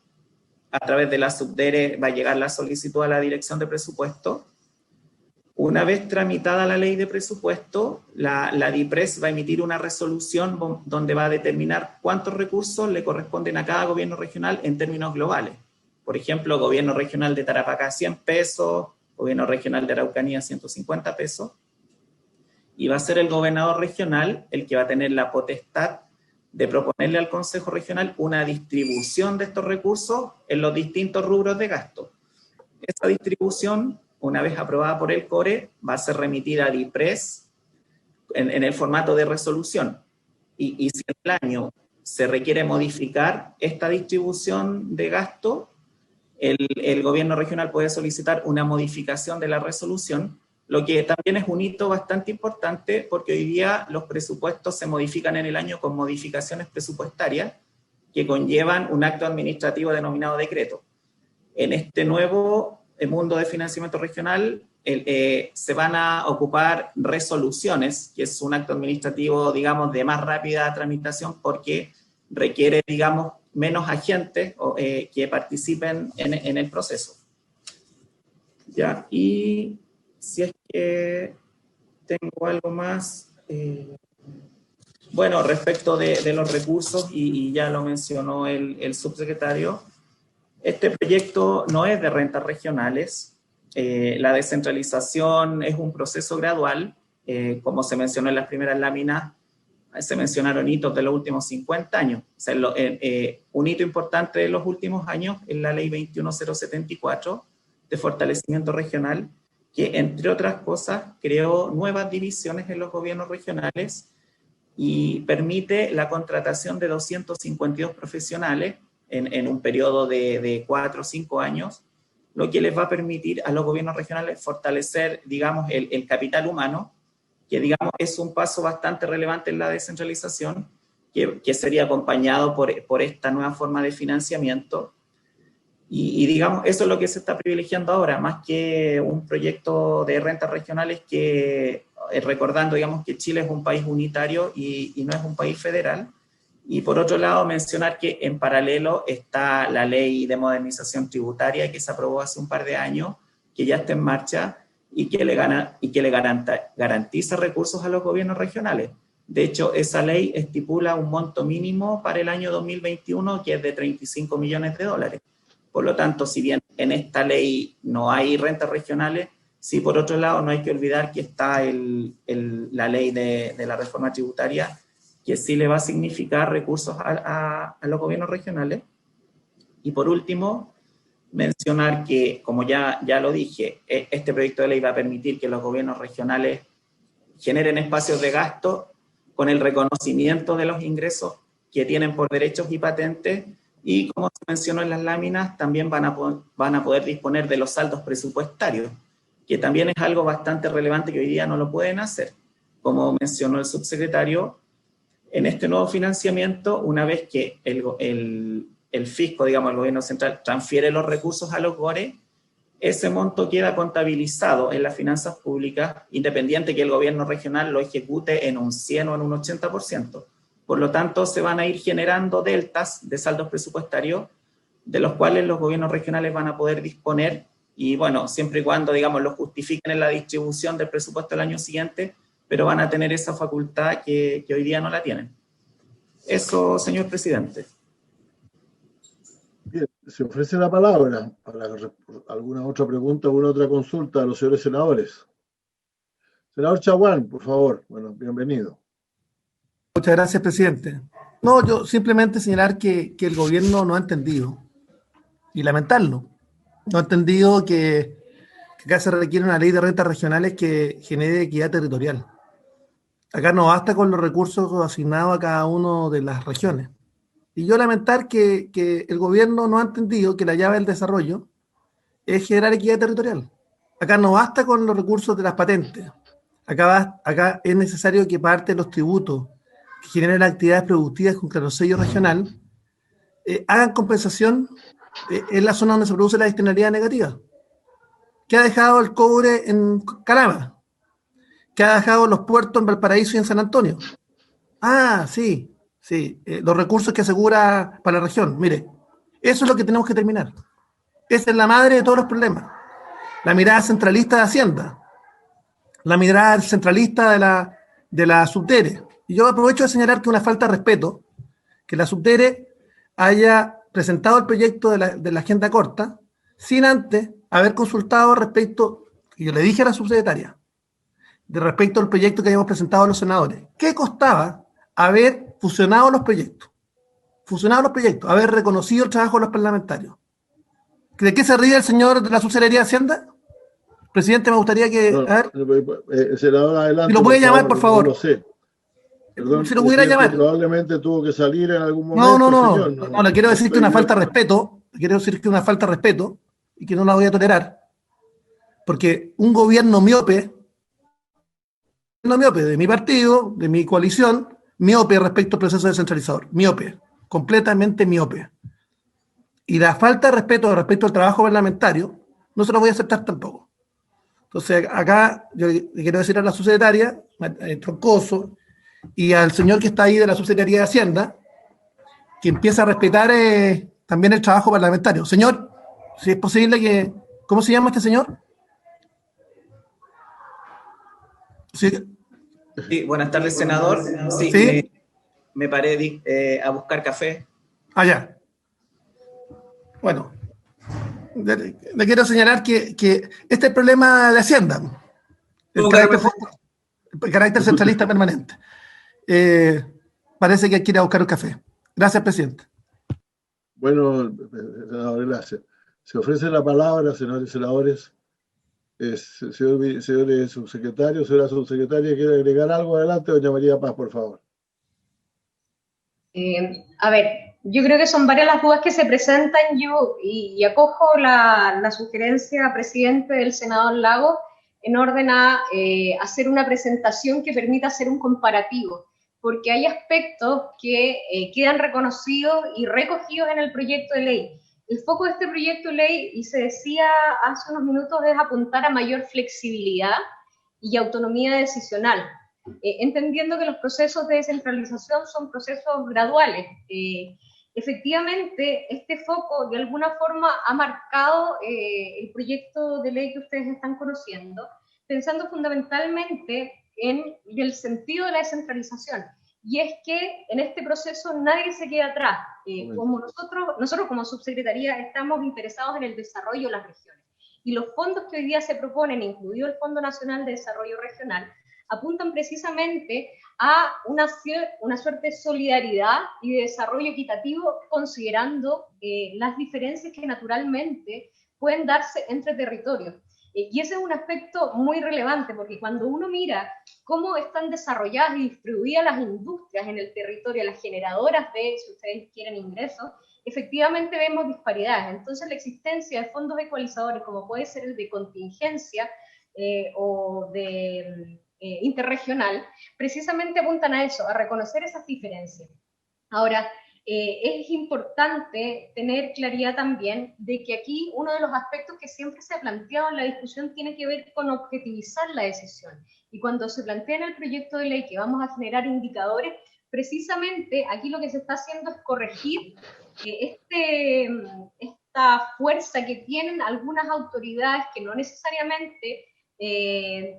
A través de la subdere va a llegar la solicitud a la Dirección de Presupuesto. Una vez tramitada la ley de presupuesto, la DIPRES va a emitir una resolución donde va a determinar cuántos recursos le corresponden a cada gobierno regional en términos globales. Por ejemplo, gobierno regional de Tarapacá 100 pesos, gobierno regional de Araucanía 150 pesos. Y va a ser el gobernador regional el que va a tener la potestad de proponerle al Consejo Regional una distribución de estos recursos en los distintos rubros de gasto. Esta distribución, una vez aprobada por el CORE, va a ser remitida a DIPRES en el formato de resolución. Y si en el año se requiere modificar esta distribución de gasto, el gobierno regional puede solicitar una modificación de la resolución, lo que también es un hito bastante importante porque hoy día los presupuestos se modifican en el año con modificaciones presupuestarias que conllevan un acto administrativo denominado decreto. En este nuevo mundo de financiamiento regional se van a ocupar resoluciones, que es un acto administrativo, digamos, de más rápida tramitación porque requiere, digamos, menos agentes que participen en el proceso. Ya, y si es que tengo algo más, bueno, respecto de los recursos, y ya lo mencionó el subsecretario, este proyecto no es de rentas regionales. La descentralización es un proceso gradual, como se mencionó en las primeras láminas, se mencionaron hitos de los últimos 50 años. O sea, un hito importante de los últimos años es la ley 21074 de fortalecimiento regional, que entre otras cosas creó nuevas divisiones en los gobiernos regionales y permite la contratación de 252 profesionales en un periodo de 4 o 5 años, lo que les va a permitir a los gobiernos regionales fortalecer, digamos, el capital humano, que digamos es un paso bastante relevante en la descentralización, que sería acompañado por esta nueva forma de financiamiento. Y digamos, eso es lo que se está privilegiando ahora, más que un proyecto de rentas regionales que, recordando, digamos, que Chile es un país unitario y no es un país federal. Y por otro lado, mencionar que en paralelo está la ley de modernización tributaria que se aprobó hace un par de años, que ya está en marcha y que le garantiza recursos a los gobiernos regionales. De hecho, esa ley estipula un monto mínimo para el año 2021 que es de $35 millones. Por lo tanto, si bien en esta ley no hay rentas regionales, Sí, por otro lado, no hay que olvidar que está la ley de la reforma tributaria, que sí le va a significar recursos a los gobiernos regionales. Y por último, mencionar que, como ya lo dije, este proyecto de ley va a permitir que los gobiernos regionales generen espacios de gasto con el reconocimiento de los ingresos que tienen por derechos y patentes, y como se mencionó en las láminas, también van a poder disponer de los saldos presupuestarios, que también es algo bastante relevante que hoy día no lo pueden hacer. Como mencionó el subsecretario, en este nuevo financiamiento, una vez que el fisco, digamos, el gobierno central, transfiere los recursos a los GORE, ese monto queda contabilizado en las finanzas públicas, independiente que el gobierno regional lo ejecute en un 100 o en un 80%. Por lo tanto, se van a ir generando deltas de saldos presupuestarios, de los cuales los gobiernos regionales van a poder disponer, y bueno, siempre y cuando, digamos, lo justifiquen en la distribución del presupuesto del año siguiente, pero van a tener esa facultad que hoy día no la tienen. Eso, señor presidente. Bien, se ofrece la palabra para alguna otra pregunta, alguna otra consulta a los señores senadores. Senador Chaguán, por favor. Bueno, bienvenido. Muchas gracias, presidente. No, yo simplemente señalar que el gobierno no ha entendido, y lamentarlo, no ha entendido que acá se requiere una ley de rentas regionales que genere equidad territorial. Acá no basta con los recursos asignados a cada una de las regiones. Y yo lamentar que el gobierno no ha entendido que la llave del desarrollo es generar equidad territorial. Acá no basta con los recursos de las patentes. Acá es necesario que parte de los tributos que generen actividades productivas con clarosello regional hagan compensación en la zona donde se produce la externalidad negativa. ¿Qué ha dejado el cobre en Calama? ¿Qué ha dejado los puertos en Valparaíso y en San Antonio? Ah, sí, los recursos que asegura para la región. Mire, eso es lo que tenemos que terminar. Esa es la madre de todos los problemas. La mirada centralista de Hacienda, la mirada centralista de la Subdere. Y yo aprovecho de señalar que una falta de respeto que la Subdere haya presentado el proyecto de la agenda corta sin antes haber consultado respecto, y yo le dije a la subsecretaria, respecto al proyecto que habíamos presentado a los senadores. ¿Qué costaba haber fusionado los proyectos, haber reconocido el trabajo de los parlamentarios? ¿De qué se ríe el señor de la Subsecretaría de Hacienda? Presidente, me gustaría que... senador, adelante. Si lo puede llamar, por favor. No lo sé. Perdón, si lo pudiera llamar. Probablemente tuvo que salir en algún momento. No, le quiero decir que una falta de respeto, y que no la voy a tolerar, porque un gobierno miope de mi partido, de mi coalición, miope respecto al proceso descentralizador, completamente miope. Y la falta de respeto respecto al trabajo parlamentario no se lo voy a aceptar tampoco. Entonces, acá yo le quiero decir a la subsecretaria, Troncoso, y al señor que está ahí de la Subsecretaría de Hacienda, que empiece a respetar también el trabajo parlamentario. Señor, si es posible que... ¿Cómo se llama este señor? Sí, buenas tardes, senador. Sí. Me paré a buscar café. Ya. Bueno, le quiero señalar que este es el problema de Hacienda, el carácter centralista permanente. Parece que quiere buscar un café. Gracias, presidente. Bueno, senador, gracias. Se ofrece la palabra, señores senadores. Señor subsecretario, señora subsecretaria, ¿quiere agregar algo? Adelante, doña María Paz, por favor. A ver, yo creo que son varias las dudas que se presentan y acojo la sugerencia, presidente, del senador Lago, en orden a hacer una presentación que permita hacer un comparativo, porque hay aspectos que quedan reconocidos y recogidos en el proyecto de ley. El foco de este proyecto de ley, y se decía hace unos minutos, es apuntar a mayor flexibilidad y autonomía decisional, entendiendo que los procesos de descentralización son procesos graduales. Efectivamente, este foco de alguna forma ha marcado el proyecto de ley que ustedes están conociendo, pensando fundamentalmente en el sentido de la descentralización. Y es que en este proceso nadie se queda atrás. Como nosotros como subsecretaría estamos interesados en el desarrollo de las regiones. Y los fondos que hoy día se proponen, incluido el Fondo Nacional de Desarrollo Regional, apuntan precisamente a una suerte de solidaridad y de desarrollo equitativo, considerando las diferencias que naturalmente pueden darse entre territorios. Y ese es un aspecto muy relevante, porque cuando uno mira cómo están desarrolladas y distribuidas las industrias en el territorio, las generadoras de, si ustedes quieren, ingresos, efectivamente vemos disparidades. Entonces la existencia de fondos ecualizadores, como puede ser el de contingencia o de interregional, precisamente apuntan a eso, a reconocer esas diferencias. Ahora, es importante tener claridad también de que aquí uno de los aspectos que siempre se ha planteado en la discusión tiene que ver con objetivizar la decisión. Y cuando se plantea en el proyecto de ley que vamos a generar indicadores, precisamente aquí lo que se está haciendo es corregir esta fuerza que tienen algunas autoridades que no necesariamente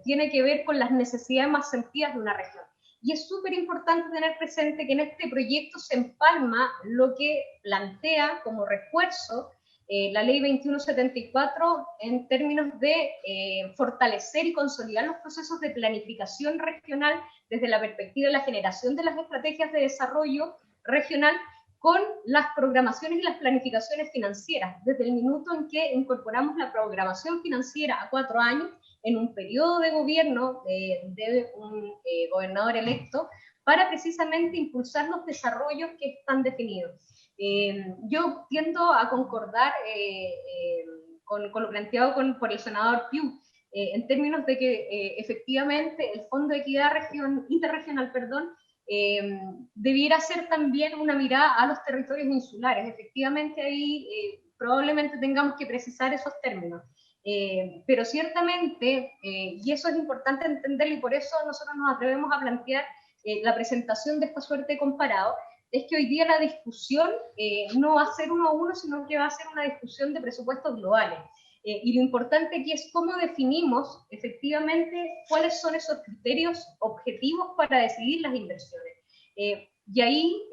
tiene que ver con las necesidades más sentidas de una región. Y es súper importante tener presente que en este proyecto se empalma lo que plantea como refuerzo la ley 2174 en términos de fortalecer y consolidar los procesos de planificación regional desde la perspectiva de la generación de las estrategias de desarrollo regional con las programaciones y las planificaciones financieras, desde el minuto en que incorporamos la programación financiera a 4 años en un periodo de gobierno de un gobernador electo, para precisamente impulsar los desarrollos que están definidos. Yo tiendo a concordar con lo planteado por el senador Piu, en términos de que efectivamente el Fondo de Equidad Interregional, debiera ser también una mirada a los territorios insulares. Efectivamente ahí probablemente tengamos que precisar esos términos. Pero ciertamente, y eso es importante entenderlo, y por eso nosotros nos atrevemos a plantear la presentación de esta suerte de comparado, es que hoy día la discusión no va a ser uno a uno, sino que va a ser una discusión de presupuestos globales. Y lo importante aquí es cómo definimos efectivamente cuáles son esos criterios objetivos para decidir las inversiones. Y ahí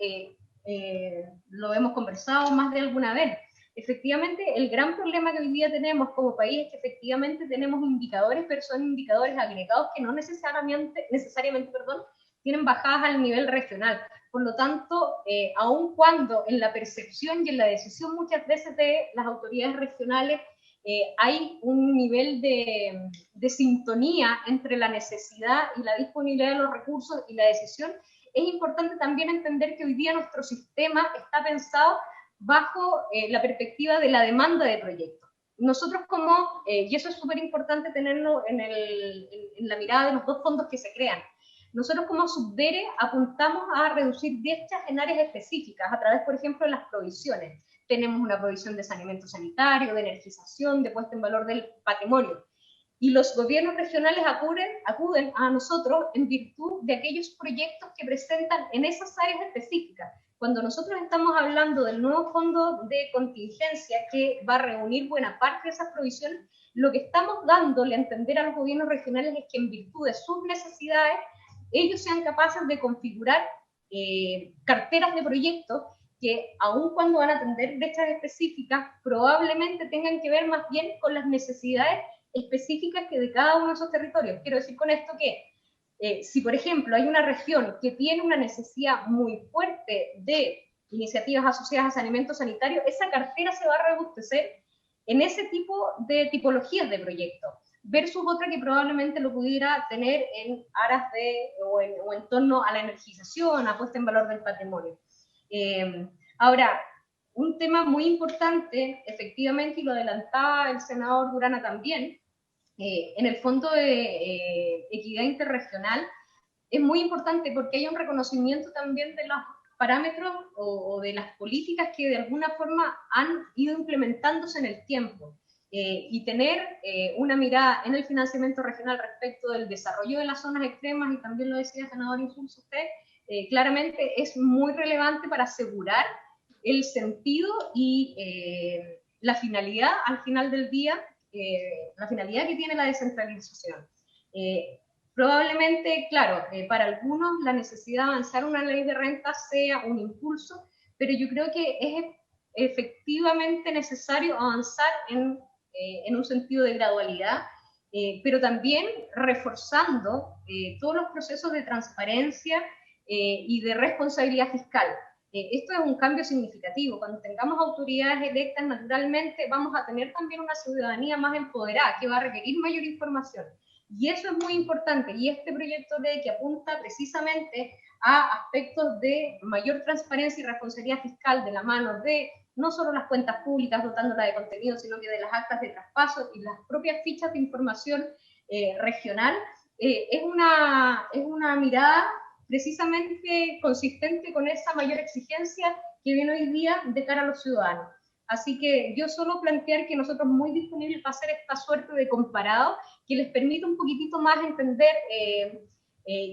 lo hemos conversado más de alguna vez. Efectivamente, el gran problema que hoy día tenemos como país es que efectivamente tenemos indicadores, pero son indicadores agregados que no necesariamente tienen bajadas al nivel regional. Por lo tanto, aun cuando en la percepción y en la decisión muchas veces de las autoridades regionales hay un nivel de sintonía entre la necesidad y la disponibilidad de los recursos y la decisión, es importante también entender que hoy día nuestro sistema está pensado bajo la perspectiva de la demanda de proyectos. Nosotros y eso es súper importante tenerlo en la mirada de los dos fondos que se crean, nosotros como Subdere apuntamos a reducir brechas en áreas específicas a través, por ejemplo, de las provisiones. Tenemos una provisión de saneamiento sanitario, de energización, de puesta en valor del patrimonio. Y los gobiernos regionales acuden a nosotros en virtud de aquellos proyectos que presentan en esas áreas específicas. Cuando nosotros estamos hablando del nuevo fondo de contingencia que va a reunir buena parte de esas provisiones, lo que estamos dándole a entender a los gobiernos regionales es que en virtud de sus necesidades, ellos sean capaces de configurar carteras de proyectos que, aun cuando van a atender brechas específicas, probablemente tengan que ver más bien con las necesidades específicas que de cada uno de esos territorios. Quiero decir con esto que si, por ejemplo, hay una región que tiene una necesidad muy fuerte de iniciativas asociadas a saneamiento sanitario, esa cartera se va a robustecer en ese tipo de tipologías de proyectos, versus otra que probablemente lo pudiera tener en aras o en torno a la energización, a puesta en valor del patrimonio. Ahora, un tema muy importante, efectivamente, y lo adelantaba el senador Durana también, en el Fondo de Equidad Interregional, es muy importante porque hay un reconocimiento también de los parámetros o de las políticas que de alguna forma han ido implementándose en el tiempo. Y tener una mirada en el financiamiento regional respecto del desarrollo de las zonas extremas, y también lo decía el senador Insulza usted, claramente es muy relevante para asegurar el sentido y la finalidad al final del día, la finalidad que tiene la descentralización. Probablemente, claro, para algunos la necesidad de avanzar una ley de renta sea un impulso, pero yo creo que es efectivamente necesario avanzar en en un sentido de gradualidad, pero también reforzando todos los procesos de transparencia y de responsabilidad fiscal. Esto es un cambio significativo. Cuando tengamos autoridades electas, naturalmente vamos a tener también una ciudadanía más empoderada, que va a requerir mayor información. Y eso es muy importante. Y este proyecto de ley que apunta precisamente a aspectos de mayor transparencia y responsabilidad fiscal de la mano de no solo las cuentas públicas dotándolas de contenido, sino que de las actas de traspaso y las propias fichas de información regional, es una mirada precisamente consistente con esa mayor exigencia que viene hoy día de cara a los ciudadanos. Así que yo solo plantear que nosotros muy disponibles para hacer esta suerte de comparado que les permita un poquitito más entender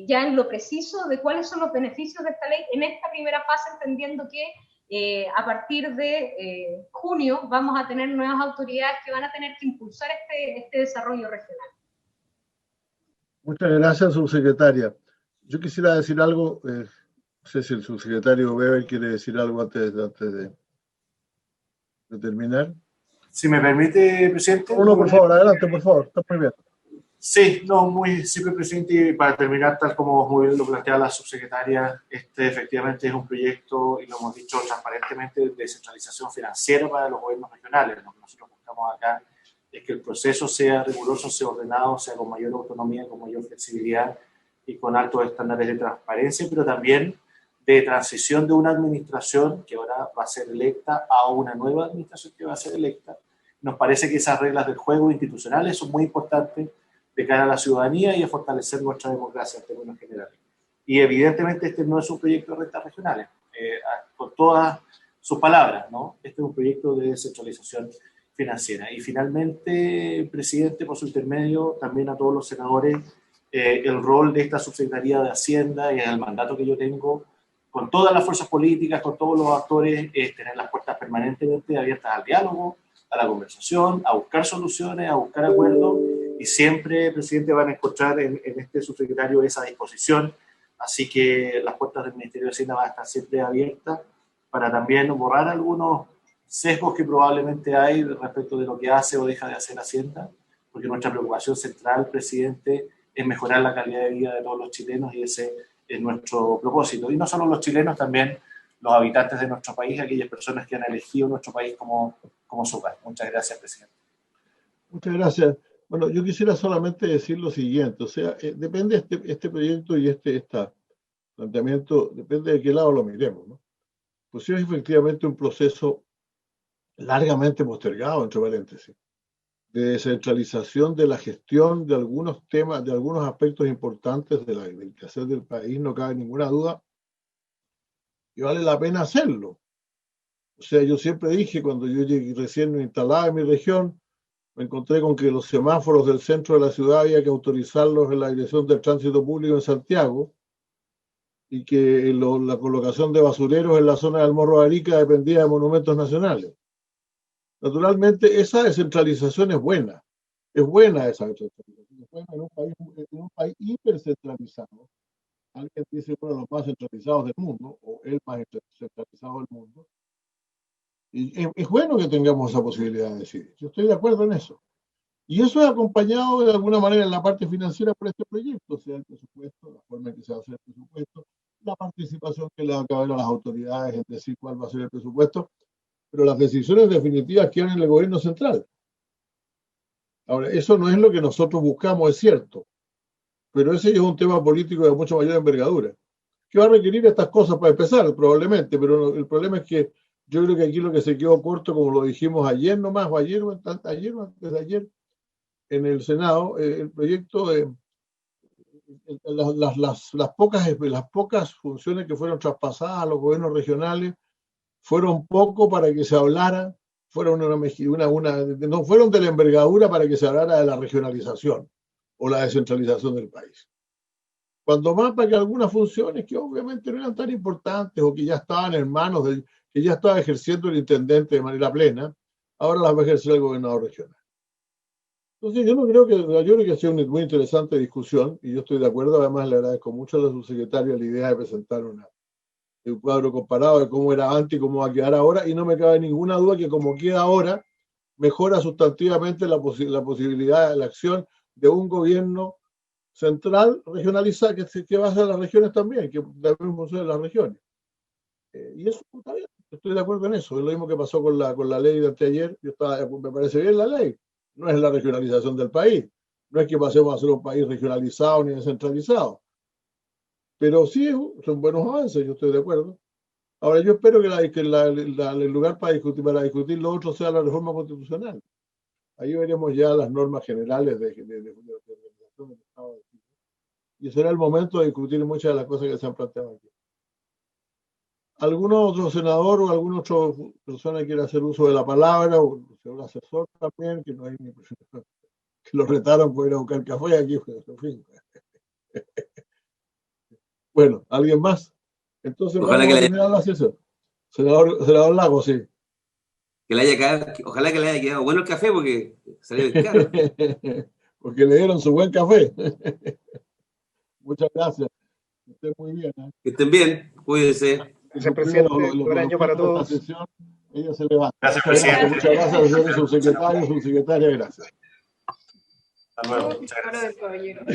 ya en lo preciso de cuáles son los beneficios de esta ley en esta primera fase, entendiendo que a partir de junio vamos a tener nuevas autoridades que van a tener que impulsar este desarrollo regional. Muchas gracias, subsecretaria. Yo quisiera decir algo, no sé si el subsecretario Weber quiere decir algo antes de terminar. Si me permite, presidente. No, por favor, adelante, por favor, está muy bien. Sí, no, muy simple, presidente, y para terminar, tal como muy bien lo plantea la subsecretaria, este efectivamente es un proyecto, y lo hemos dicho transparentemente, de descentralización financiera para los gobiernos regionales. Lo que nosotros buscamos acá es que el proceso sea riguroso, sea ordenado, sea con mayor autonomía, con mayor flexibilidad y con altos estándares de transparencia, pero también de transición de una administración que ahora va a ser electa a una nueva administración que va a ser electa. Nos parece que esas reglas del juego institucionales son muy importantes de cara a la ciudadanía y a fortalecer nuestra democracia en términos generales. Y evidentemente este no es un proyecto de rentas regionales, con todas sus palabras, ¿no? Este es un proyecto de descentralización financiera. Y finalmente, presidente, por su intermedio, también a todos los senadores, el rol de esta subsecretaría de Hacienda y el mandato que yo tengo con todas las fuerzas políticas, con todos los actores, es tener las puertas permanentemente abiertas al diálogo, a la conversación, a buscar soluciones, a buscar acuerdos, y siempre, presidente, van a encontrar en este subsecretario esa disposición, así que las puertas del Ministerio de Hacienda van a estar siempre abiertas para también borrar algunos sesgos que probablemente hay respecto de lo que hace o deja de hacer Hacienda, porque nuestra preocupación central, presidente, es mejorar la calidad de vida de todos los chilenos, y ese es nuestro propósito. Y no solo los chilenos, también los habitantes de nuestro país, aquellas personas que han elegido nuestro país como su hogar. Muchas gracias, presidente. Muchas gracias. Bueno, yo quisiera solamente decir lo siguiente, o sea, depende este proyecto y este planteamiento, depende de qué lado lo miremos, ¿no? Pues sí, es efectivamente un proceso largamente postergado, entre paréntesis, de descentralización de la gestión de algunos temas, de algunos aspectos importantes del quehacer del país, no cabe ninguna duda, y vale la pena hacerlo. O sea, yo siempre dije, cuando yo llegué, recién me instalaba en mi región, me encontré con que los semáforos del centro de la ciudad había que autorizarlos en la Dirección del Tránsito Público en Santiago, y que la colocación de basureros en la zona del Morro de Arica dependía de monumentos nacionales. Naturalmente, esa descentralización es buena esa descentralización, es buena en un país hipercentralizado. Alguien dice uno de los más centralizados del mundo, o el más centralizado del mundo. Y es bueno que tengamos esa posibilidad de decidir. Yo estoy de acuerdo en eso. Y eso es acompañado de alguna manera en la parte financiera por este proyecto, o sea, el presupuesto, la forma en que se va a hacer el presupuesto, la participación que le va a caber a las autoridades en decir cuál va a ser el presupuesto, pero las decisiones definitivas quedan en el gobierno central. Ahora, eso no es lo que nosotros buscamos, es cierto, pero ese es un tema político de mucha mayor envergadura, que va a requerir estas cosas para empezar, probablemente, pero el problema es que yo creo que aquí lo que se quedó corto, como lo dijimos ayer nomás, o ayer o antes de ayer, en el Senado, el proyecto de las pocas funciones que fueron traspasadas a los gobiernos regionales fueron poco para que se hablara, no fueron de la envergadura para que se hablara de la regionalización o la descentralización del país. Cuando más para que algunas funciones que obviamente no eran tan importantes o que ya estaban en manos que ya estaba ejerciendo el intendente de manera plena, ahora las va a ejercer el gobernador regional. Entonces yo creo que ha sido una muy interesante discusión, y yo estoy de acuerdo. Además le agradezco mucho a la subsecretaria la idea de presentar un cuadro comparado de cómo era antes y cómo va a quedar ahora, y no me cabe ninguna duda que como queda ahora mejora sustantivamente la posibilidad de la acción de un gobierno central regionalizado que va a hacer las regiones también, que también funciona en las regiones. Y eso está bien, estoy de acuerdo en eso. Es lo mismo que pasó con la ley de anteayer. Me parece bien la ley. No es la regionalización del país. No es que pasemos a ser un país regionalizado ni descentralizado. Pero sí son buenos avances, yo estoy de acuerdo. Ahora, yo espero que el lugar para discutir lo otro sea la reforma constitucional. Ahí veremos ya las normas generales de organización del Estado. Y será el momento de discutir muchas de las cosas que se han planteado aquí. ¿Algún otro senador o alguna otra persona quiere hacer uso de la palabra? O un asesor también, que no hay que lo retaron por ir a buscar café aquí. En fin. Bueno, ¿alguien más? Entonces Ojalá vamos a terminar la sesión. Senador Lago, sí. Ojalá que le haya quedado bueno el café porque salió bien caro. Porque le dieron su buen café. Muchas gracias. Que estén muy bien. Que estén bien, cuídense. Vicepresidente, buen año para todos. Ella se levanta. Gracias, presidente. Muchas gracias, señores subsecretarios, subsecretaria, gracias. Hasta luego. Muchas gracias. Caballero.